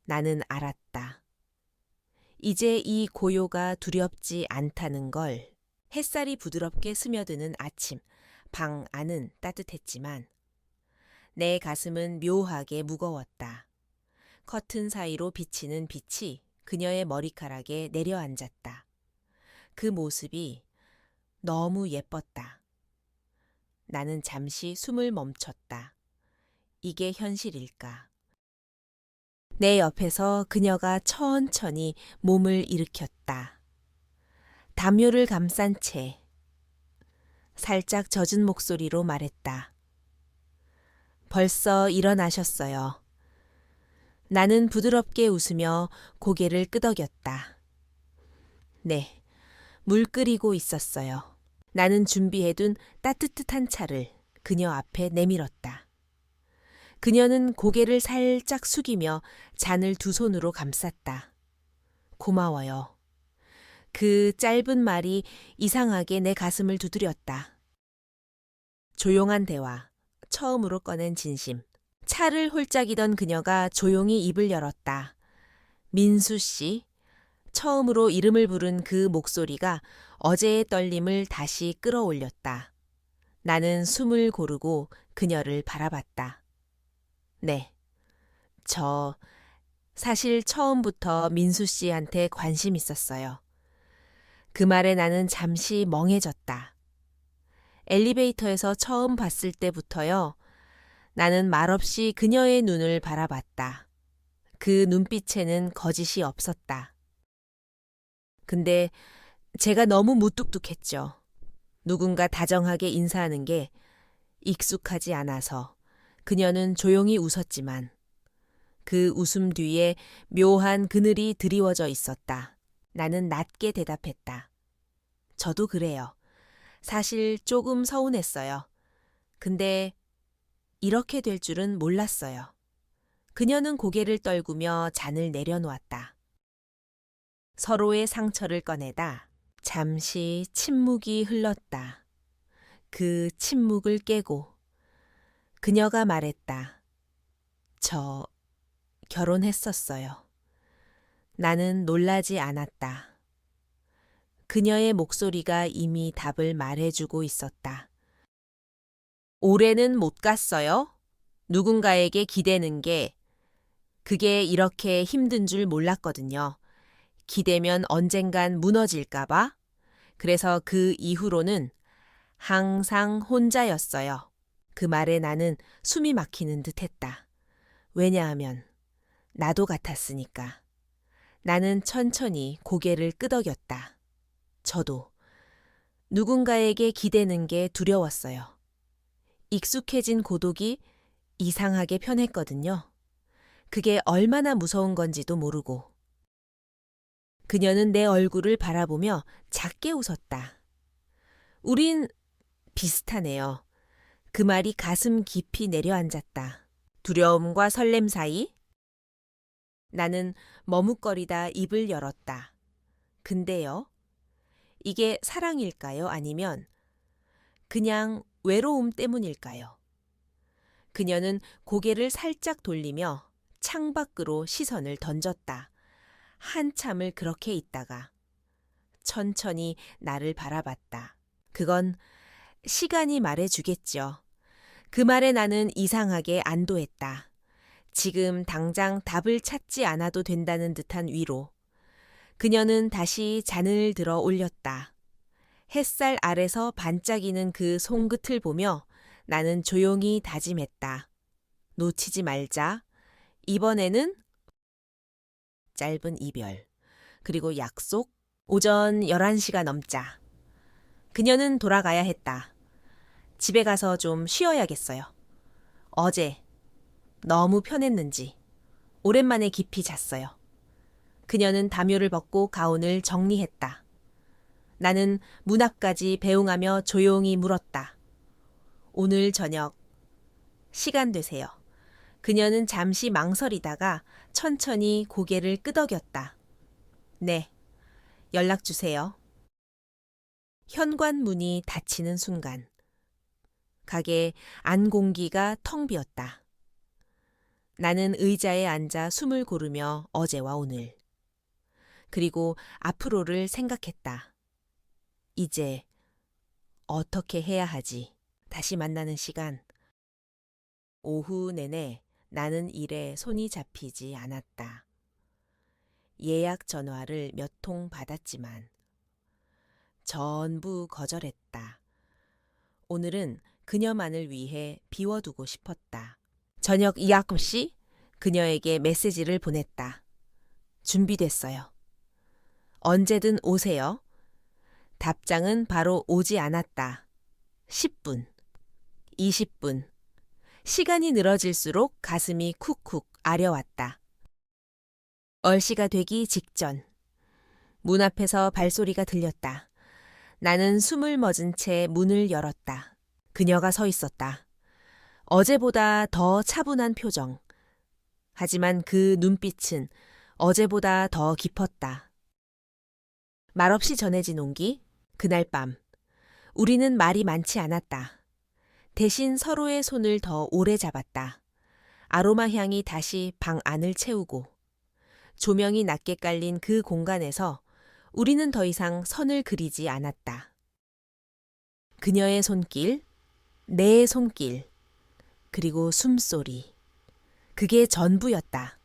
나는 알았다. 이제 이 고요가 두렵지 않다는 걸. 햇살이 부드럽게 스며드는 아침. 방 안은 따뜻했지만 내 가슴은 묘하게 무거웠다. 커튼 사이로 비치는 빛이 그녀의 머리카락에 내려앉았다. 그 모습이 너무 예뻤다. 나는 잠시 숨을 멈췄다. 이게 현실일까? 내 옆에서 그녀가 천천히 몸을 일으켰다. 담요를 감싼 채 살짝 젖은 목소리로 말했다. 벌써 일어나셨어요. 나는 부드럽게 웃으며 고개를 끄덕였다. 네, 물 끓이고 있었어요. 나는 준비해둔 따뜻한 차를 그녀 앞에 내밀었다. 그녀는 고개를 살짝 숙이며 잔을 두 손으로 감쌌다. 고마워요. 그 짧은 말이 이상하게 내 가슴을 두드렸다. 조용한 대화, 처음으로 꺼낸 진심. 차를 홀짝이던 그녀가 조용히 입을 열었다. 민수 씨. 처음으로 이름을 부른 그 목소리가 어제의 떨림을 다시 끌어올렸다. 나는 숨을 고르고 그녀를 바라봤다. 네, 사실 처음부터 민수 씨한테 관심 있었어요. 그 말에 나는 잠시 멍해졌다. 엘리베이터에서 처음 봤을 때부터요. 나는 말없이 그녀의 눈을 바라봤다. 그 눈빛에는 거짓이 없었다. 근데 제가 너무 무뚝뚝했죠. 누군가 다정하게 인사하는 게 익숙하지 않아서. 그녀는 조용히 웃었지만 그 웃음 뒤에 묘한 그늘이 드리워져 있었다. 나는 낮게 대답했다. 저도 그래요. 사실 조금 서운했어요. 근데 이렇게 될 줄은 몰랐어요. 그녀는 고개를 떨구며 잔을 내려놓았다. 서로의 상처를 꺼내다 잠시 침묵이 흘렀다. 그 침묵을 깨고 그녀가 말했다. 저 결혼했었어요. 나는 놀라지 않았다. 그녀의 목소리가 이미 답을 말해주고 있었다. 올해는 못 갔어요? 누군가에게 기대는 게 그게 이렇게 힘든 줄 몰랐거든요. 기대면 언젠간 무너질까봐. 그래서 그 이후로는 항상 혼자였어요. 그 말에 나는 숨이 막히는 듯 했다. 왜냐하면 나도 같았으니까. 나는 천천히 고개를 끄덕였다. 저도 누군가에게 기대는 게 두려웠어요. 익숙해진 고독이 이상하게 편했거든요. 그게 얼마나 무서운 건지도 모르고. 그녀는 내 얼굴을 바라보며 작게 웃었다. 우린 비슷하네요. 그 말이 가슴 깊이 내려앉았다. 두려움과 설렘 사이? 나는 머뭇거리다 입을 열었다. 근데요? 이게 사랑일까요? 아니면 그냥 외로움 때문일까요? 그녀는 고개를 살짝 돌리며 창밖으로 시선을 던졌다. 한참을 그렇게 있다가 천천히 나를 바라봤다. 그건 시간이 말해주겠죠. 그 말에 나는 이상하게 안도했다. 지금 당장 답을 찾지 않아도 된다는 듯한 위로. 그녀는 다시 잔을 들어 올렸다. 햇살 아래서 반짝이는 그 손끝을 보며 나는 조용히 다짐했다. 놓치지 말자. 이번에는 짧은 이별. 그리고 약속. 오전 11시가 넘자. 그녀는 돌아가야 했다. 집에 가서 좀 쉬어야겠어요. 어제 너무 편했는지 오랜만에 깊이 잤어요. 그녀는 담요를 벗고 가운을 정리했다. 나는 문 앞까지 배웅하며 조용히 물었다. 오늘 저녁 시간 되세요. 그녀는 잠시 망설이다가 천천히 고개를 끄덕였다. 네, 연락 주세요. 현관문이 닫히는 순간 가게 안 공기가 텅 비었다. 나는 의자에 앉아 숨을 고르며 어제와 오늘 그리고 앞으로를 생각했다. 이제 어떻게 해야 하지? 다시 만나는 시간. 오후 내내 나는 일에 손이 잡히지 않았다. 예약 전화를 몇 통 받았지만 전부 거절했다. 오늘은 그녀만을 위해 비워두고 싶었다. 저녁 이아곱 시 그녀에게 메시지를 보냈다. 준비됐어요. 언제든 오세요. 답장은 바로 오지 않았다. 10분, 20분. 시간이 늘어질수록 가슴이 쿡쿡 아려왔다. 얼씨가 되기 직전. 문 앞에서 발소리가 들렸다. 나는 숨을 멎은 채 문을 열었다. 그녀가 서 있었다. 어제보다 더 차분한 표정. 하지만 그 눈빛은 어제보다 더 깊었다. 말없이 전해진 온기. 그날 밤 우리는 말이 많지 않았다. 대신 서로의 손을 더 오래 잡았다. 아로마 향이 다시 방 안을 채우고 조명이 낮게 깔린 그 공간에서 우리는 더 이상 선을 그리지 않았다. 그녀의 손길, 내 손길, 그리고 숨소리. 그게 전부였다.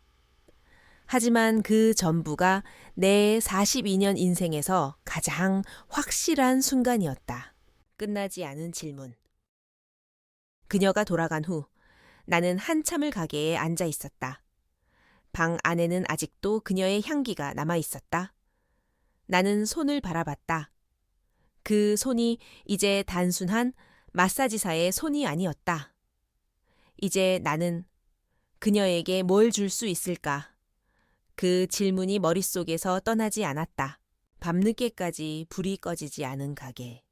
하지만 그 전부가 내 42년 인생에서 가장 확실한 순간이었다. 끝나지 않은 질문. 그녀가 돌아간 후 나는 한참을 가게에 앉아 있었다. 방 안에는 아직도 그녀의 향기가 남아 있었다. 나는 손을 바라봤다. 그 손이 이제 단순한 마사지사의 손이 아니었다. 이제 나는 그녀에게 뭘 줄 수 있을까? 그 질문이 머릿속에서 떠나지 않았다. 밤늦게까지 불이 꺼지지 않은 가게.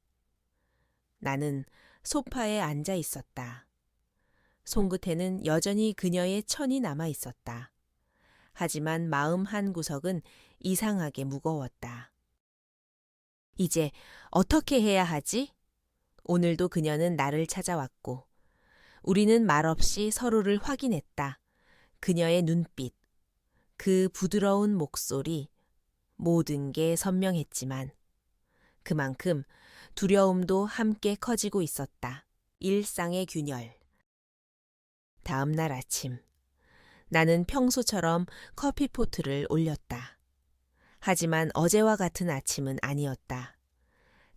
나는 소파에 앉아 있었다. 손끝에는 여전히 그녀의 천이 남아 있었다. 하지만 마음 한 구석은 이상하게 무거웠다. 이제 어떻게 해야 하지? 오늘도 그녀는 나를 찾아왔고 우리는 말없이 서로를 확인했다. 그녀의 눈빛, 그 부드러운 목소리, 모든 게 선명했지만 그만큼 두려움도 함께 커지고 있었다. 일상의 균열. 다음 날 아침, 나는 평소처럼 커피포트를 올렸다. 하지만 어제와 같은 아침은 아니었다.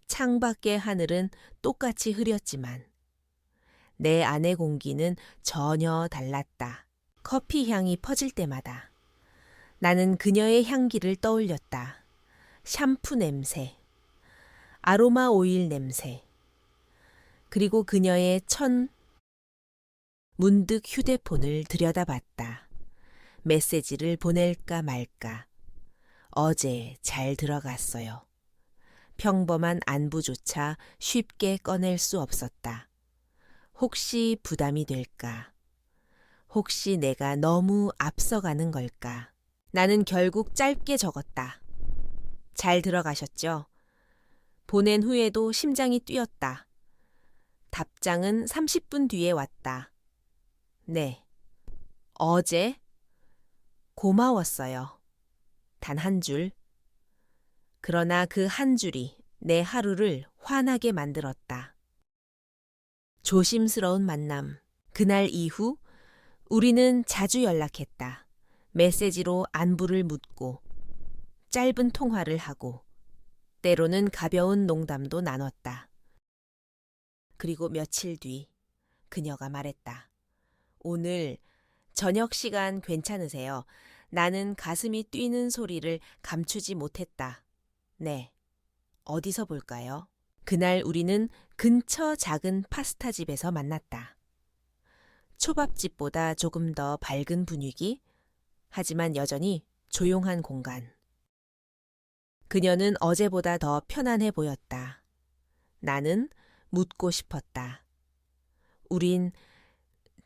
창밖의 하늘은 똑같이 흐렸지만 내 안의 공기는 전혀 달랐다. 커피 향이 퍼질 때마다 나는 그녀의 향기를 떠올렸다. 샴푸 냄새, 아로마 오일 냄새, 그리고 그녀의 문득 휴대폰을 들여다봤다. 메시지를 보낼까 말까. 어제 잘 들어갔어요. 평범한 안부조차 쉽게 꺼낼 수 없었다. 혹시 부담이 될까? 혹시 내가 너무 앞서가는 걸까? 나는 결국 짧게 적었다. 잘 들어가셨죠? 보낸 후에도 심장이 뛰었다. 답장은 30분 뒤에 왔다. 네. 어제? 고마웠어요. 단 한 줄. 그러나 그 한 줄이 내 하루를 환하게 만들었다. 조심스러운 만남. 그날 이후 우리는 자주 연락했다. 메시지로 안부를 묻고 짧은 통화를 하고 때로는 가벼운 농담도 나눴다. 그리고 며칠 뒤 그녀가 말했다. 오늘 저녁 시간 괜찮으세요? 나는 가슴이 뛰는 소리를 감추지 못했다. 네. 어디서 볼까요? 그날 우리는 근처 작은 파스타 집에서 만났다. 초밥집보다 조금 더 밝은 분위기, 하지만 여전히 조용한 공간. 그녀는 어제보다 더 편안해 보였다. 나는 묻고 싶었다. 우린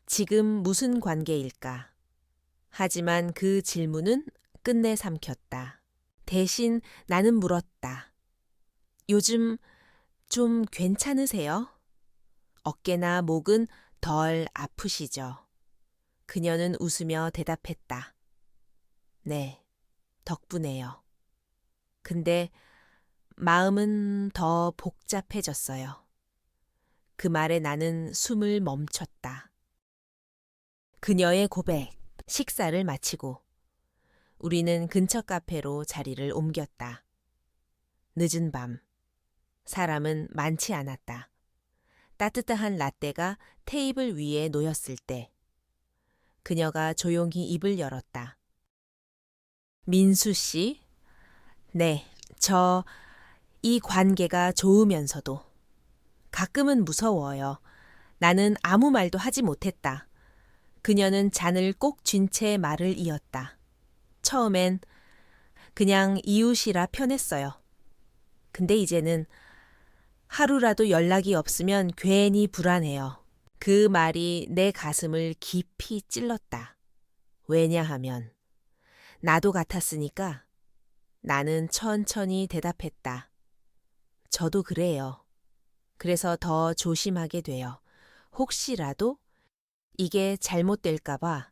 지금 무슨 관계일까? 하지만 그 질문은 끝내 삼켰다. 대신 나는 물었다. 요즘 좀 괜찮으세요? 어깨나 목은 덜 아프시죠? 그녀는 웃으며 대답했다. 네, 덕분에요. 근데 마음은 더 복잡해졌어요. 그 말에 나는 숨을 멈췄다. 그녀의 고백, 식사를 마치고 우리는 근처 카페로 자리를 옮겼다. 늦은 밤, 사람은 많지 않았다. 따뜻한 라떼가 테이블 위에 놓였을 때 그녀가 조용히 입을 열었다. 민수 씨? 네, 이 관계가 좋으면서도 가끔은 무서워요. 나는 아무 말도 하지 못했다. 그녀는 잔을 꼭 쥔 채 말을 이었다. 처음엔 그냥 이웃이라 편했어요. 근데 이제는 하루라도 연락이 없으면 괜히 불안해요. 그 말이 내 가슴을 깊이 찔렀다. 왜냐하면 나도 같았으니까. 나는 천천히 대답했다. 저도 그래요. 그래서 더 조심하게 돼요. 혹시라도 이게 잘못될까 봐.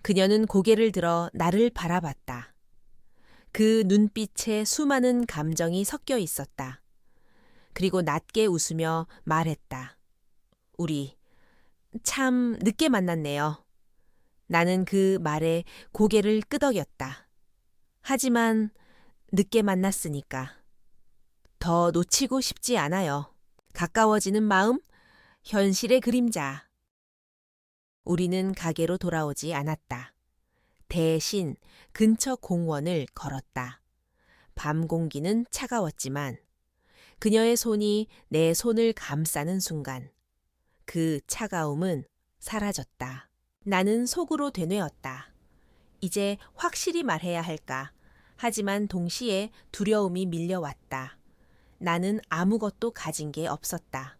그녀는 고개를 들어 나를 바라봤다. 그 눈빛에 수많은 감정이 섞여 있었다. 그리고 낮게 웃으며 말했다. 우리 참 늦게 만났네요. 나는 그 말에 고개를 끄덕였다. 하지만 늦게 만났으니까 더 놓치고 싶지 않아요. 가까워지는 마음, 현실의 그림자. 우리는 가게로 돌아오지 않았다. 대신 근처 공원을 걸었다. 밤 공기는 차가웠지만 그녀의 손이 내 손을 감싸는 순간 그 차가움은 사라졌다. 나는 속으로 되뇌었다. 이제 확실히 말해야 할까? 하지만 동시에 두려움이 밀려왔다. 나는 아무것도 가진 게 없었다.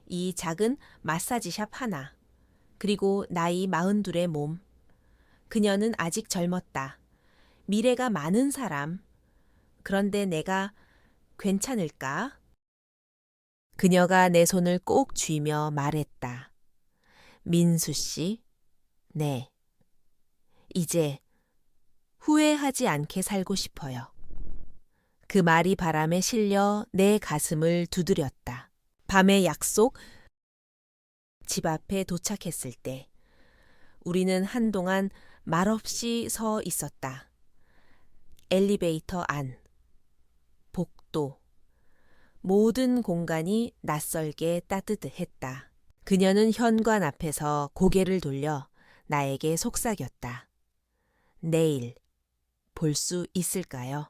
이 작은 마사지샵 하나, 그리고 나이 42의 몸. 그녀는 아직 젊었다. 미래가 많은 사람. 그런데 내가 괜찮을까? 그녀가 내 손을 꼭 쥐며 말했다. 민수 씨, 네. 이제 후회하지 않게 살고 싶어요. 그 말이 바람에 실려 내 가슴을 두드렸다. 밤의 약속. 집 앞에 도착했을 때 우리는 한동안 말없이 서 있었다. 엘리베이터 안, 복도, 모든 공간이 낯설게 따뜻했다. 그녀는 현관 앞에서 고개를 돌려 나에게 속삭였다. 내일 볼 수 있을까요?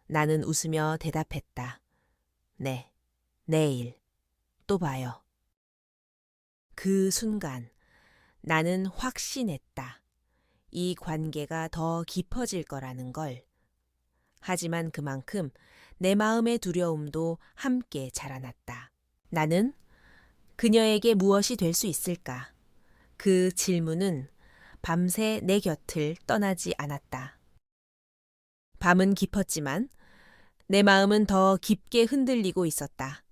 나는 웃으며 대답했다. 네, 내일 또 봐요. 그 순간 나는 확신했다. 이 관계가 더 깊어질 거라는 걸. 하지만 그만큼 내 마음의 두려움도 함께 자라났다. 나는 그녀에게 무엇이 될 수 있을까? 그 질문은 밤새 내 곁을 떠나지 않았다. 밤은 깊었지만 내 마음은 더 깊게 흔들리고 있었다.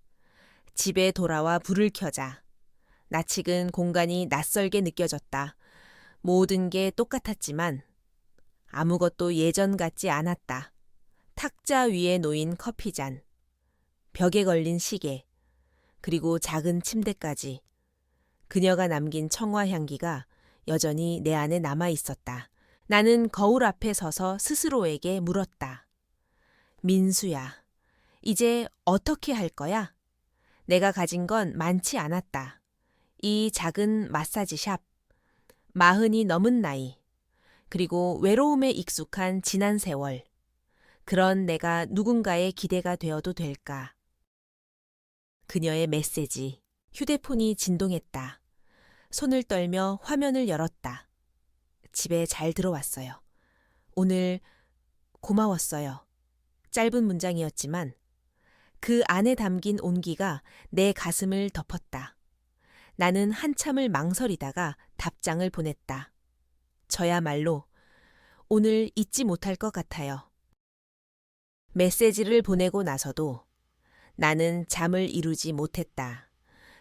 집에 돌아와 불을 켜자 낯익은 공간이 낯설게 느껴졌다. 모든 게 똑같았지만 아무것도 예전 같지 않았다. 탁자 위에 놓인 커피잔, 벽에 걸린 시계, 그리고 작은 침대까지 그녀가 남긴 청화 향기가 여전히 내 안에 남아 있었다. 나는 거울 앞에 서서 스스로에게 물었다. 민수야, 이제 어떻게 할 거야? 내가 가진 건 많지 않았다. 이 작은 마사지샵, 40이 넘은 나이, 그리고 외로움에 익숙한 지난 세월. 그런 내가 누군가의 기대가 되어도 될까? 그녀의 메시지. 휴대폰이 진동했다. 손을 떨며 화면을 열었다. 집에 잘 들어왔어요. 오늘 고마웠어요. 짧은 문장이었지만 그 안에 담긴 온기가 내 가슴을 덮었다. 나는 한참을 망설이다가 답장을 보냈다. 저야말로 오늘 잊지 못할 것 같아요. 메시지를 보내고 나서도 나는 잠을 이루지 못했다.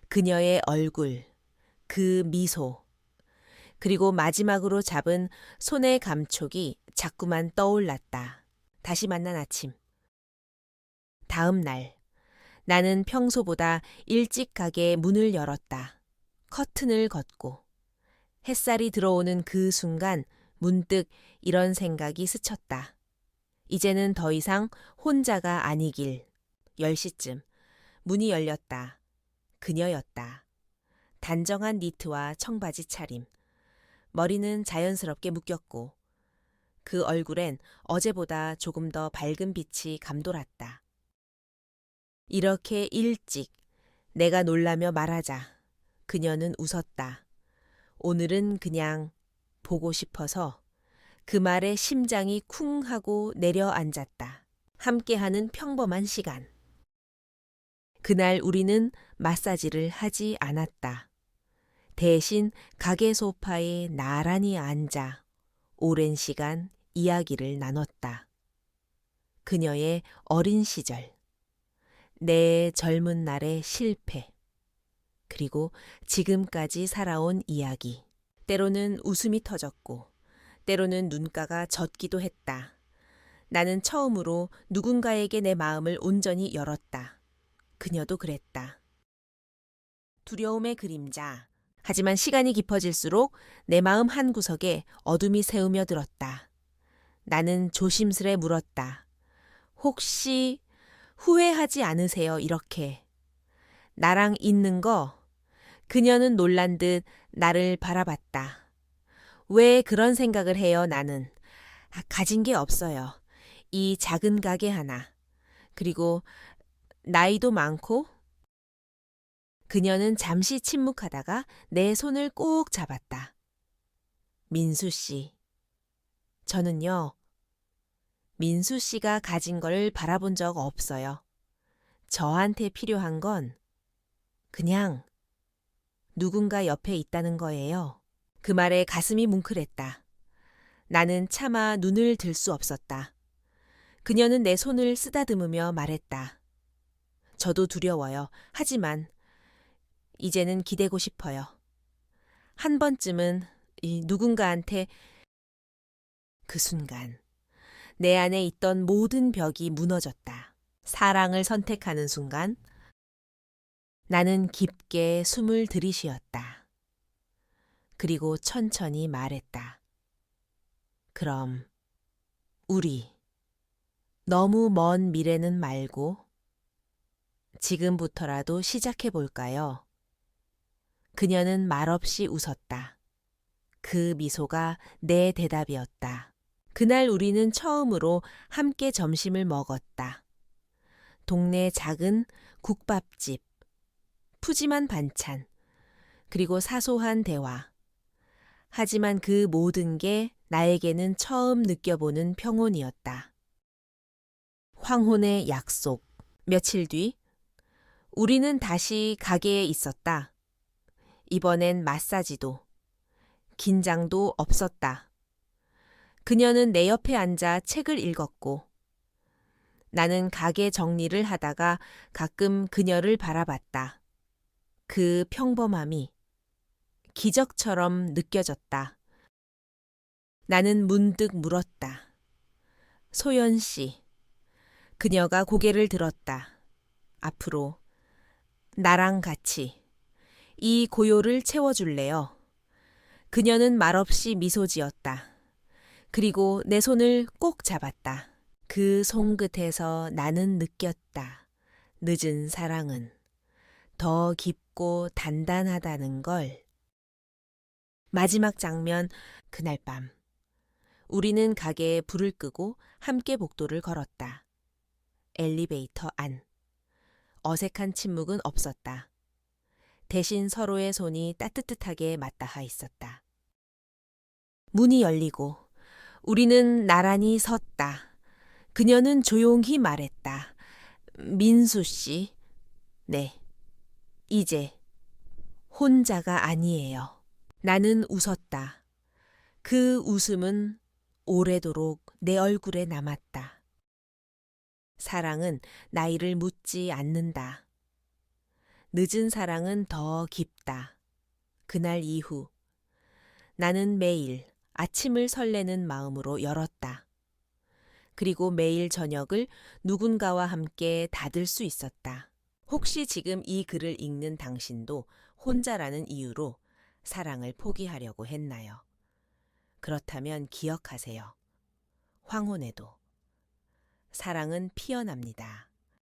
그녀의 얼굴, 그 미소, 그리고 마지막으로 잡은 손의 감촉이 자꾸만 떠올랐다. 다시 만난 아침. 다음 날, 나는 평소보다 일찍 가게 문을 열었다. 커튼을 걷고 햇살이 들어오는 그 순간 문득 이런 생각이 스쳤다. 이제는 더 이상 혼자가 아니길. 10시쯤 문이 열렸다. 그녀였다. 단정한 니트와 청바지 차림. 머리는 자연스럽게 묶였고 그 얼굴엔 어제보다 조금 더 밝은 빛이 감돌았다. 이렇게 일찍 내가 놀라며 말하자 그녀는 웃었다. 오늘은 그냥 보고 싶어서 그 말에 심장이 쿵 하고 내려앉았다. 함께하는 평범한 시간. 그날 우리는 마사지를 하지 않았다. 대신 가게 소파에 나란히 앉아 오랜 시간 이야기를 나눴다. 그녀의 어린 시절, 내 젊은 날의 실패, 그리고 지금까지 살아온 이야기. 때로는 웃음이 터졌고 때로는 눈가가 젖기도 했다. 나는 처음으로 누군가에게 내 마음을 온전히 열었다. 그녀도 그랬다. 두려움의 그림자. 하지만 시간이 깊어질수록 내 마음 한구석에 어둠이 새우며 들었다. 나는 조심스레 물었다. 혹시 후회하지 않으세요? 이렇게. 나랑 있는 거. 그녀는 놀란 듯 나를 바라봤다. 왜 그런 생각을 해요, 나는? 가진 게 없어요. 이 작은 가게 하나. 그리고 나이도 많고. 그녀는 잠시 침묵하다가 내 손을 꼭 잡았다. 민수 씨. 저는요, 민수 씨가 가진 걸 바라본 적 없어요. 저한테 필요한 건 그냥 누군가 옆에 있다는 거예요. 그 말에 가슴이 뭉클했다. 나는 차마 눈을 들 수 없었다. 그녀는 내 손을 쓰다듬으며 말했다. 저도 두려워요. 하지만 이제는 기대고 싶어요. 한 번쯤은 이 누군가한테. 그 순간 내 안에 있던 모든 벽이 무너졌다. 사랑을 선택하는 순간 나는 깊게 숨을 들이쉬었다. 그리고 천천히 말했다. 그럼 우리 너무 먼 미래는 말고 지금부터라도 시작해 볼까요? 그녀는 말없이 웃었다. 그 미소가 내 대답이었다. 그날 우리는 처음으로 함께 점심을 먹었다. 동네 작은 국밥집, 푸짐한 반찬, 그리고 사소한 대화. 하지만 그 모든 게 나에게는 처음 느껴보는 평온이었다. 황혼의 약속. 며칠 뒤 우리는 다시 가게에 있었다. 이번엔 마사지도, 긴장도 없었다. 그녀는 내 옆에 앉아 책을 읽었고 나는 가게 정리를 하다가 가끔 그녀를 바라봤다. 그 평범함이 기적처럼 느껴졌다. 나는 문득 물었다. 소연 씨. 그녀가 고개를 들었다. 앞으로 나랑 같이 이 고요를 채워줄래요? 그녀는 말없이 미소 지었다. 그리고 내 손을 꼭 잡았다. 그 손끝에서 나는 느꼈다. 늦은 사랑은 더 깊고 단단하다는 걸. 마지막 장면. 그날 밤 우리는 가게에 불을 끄고 함께 복도를 걸었다. 엘리베이터 안. 어색한 침묵은 없었다. 대신 서로의 손이 따뜻하게 맞닿아 있었다. 문이 열리고 우리는 나란히 섰다. 그녀는 조용히 말했다. 민수 씨. 네. 이제 혼자가 아니에요. 나는 웃었다. 그 웃음은 오래도록 내 얼굴에 남았다. 사랑은 나이를 묻지 않는다. 늦은 사랑은 더 깊다. 그날 이후 나는 매일 아침을 설레는 마음으로 열었다. 그리고 매일 저녁을 누군가와 함께 닫을 수 있었다. 혹시 지금 이 글을 읽는 당신도 혼자라는 이유로 사랑을 포기하려고 했나요? 그렇다면 기억하세요. 황혼에도 사랑은 피어납니다.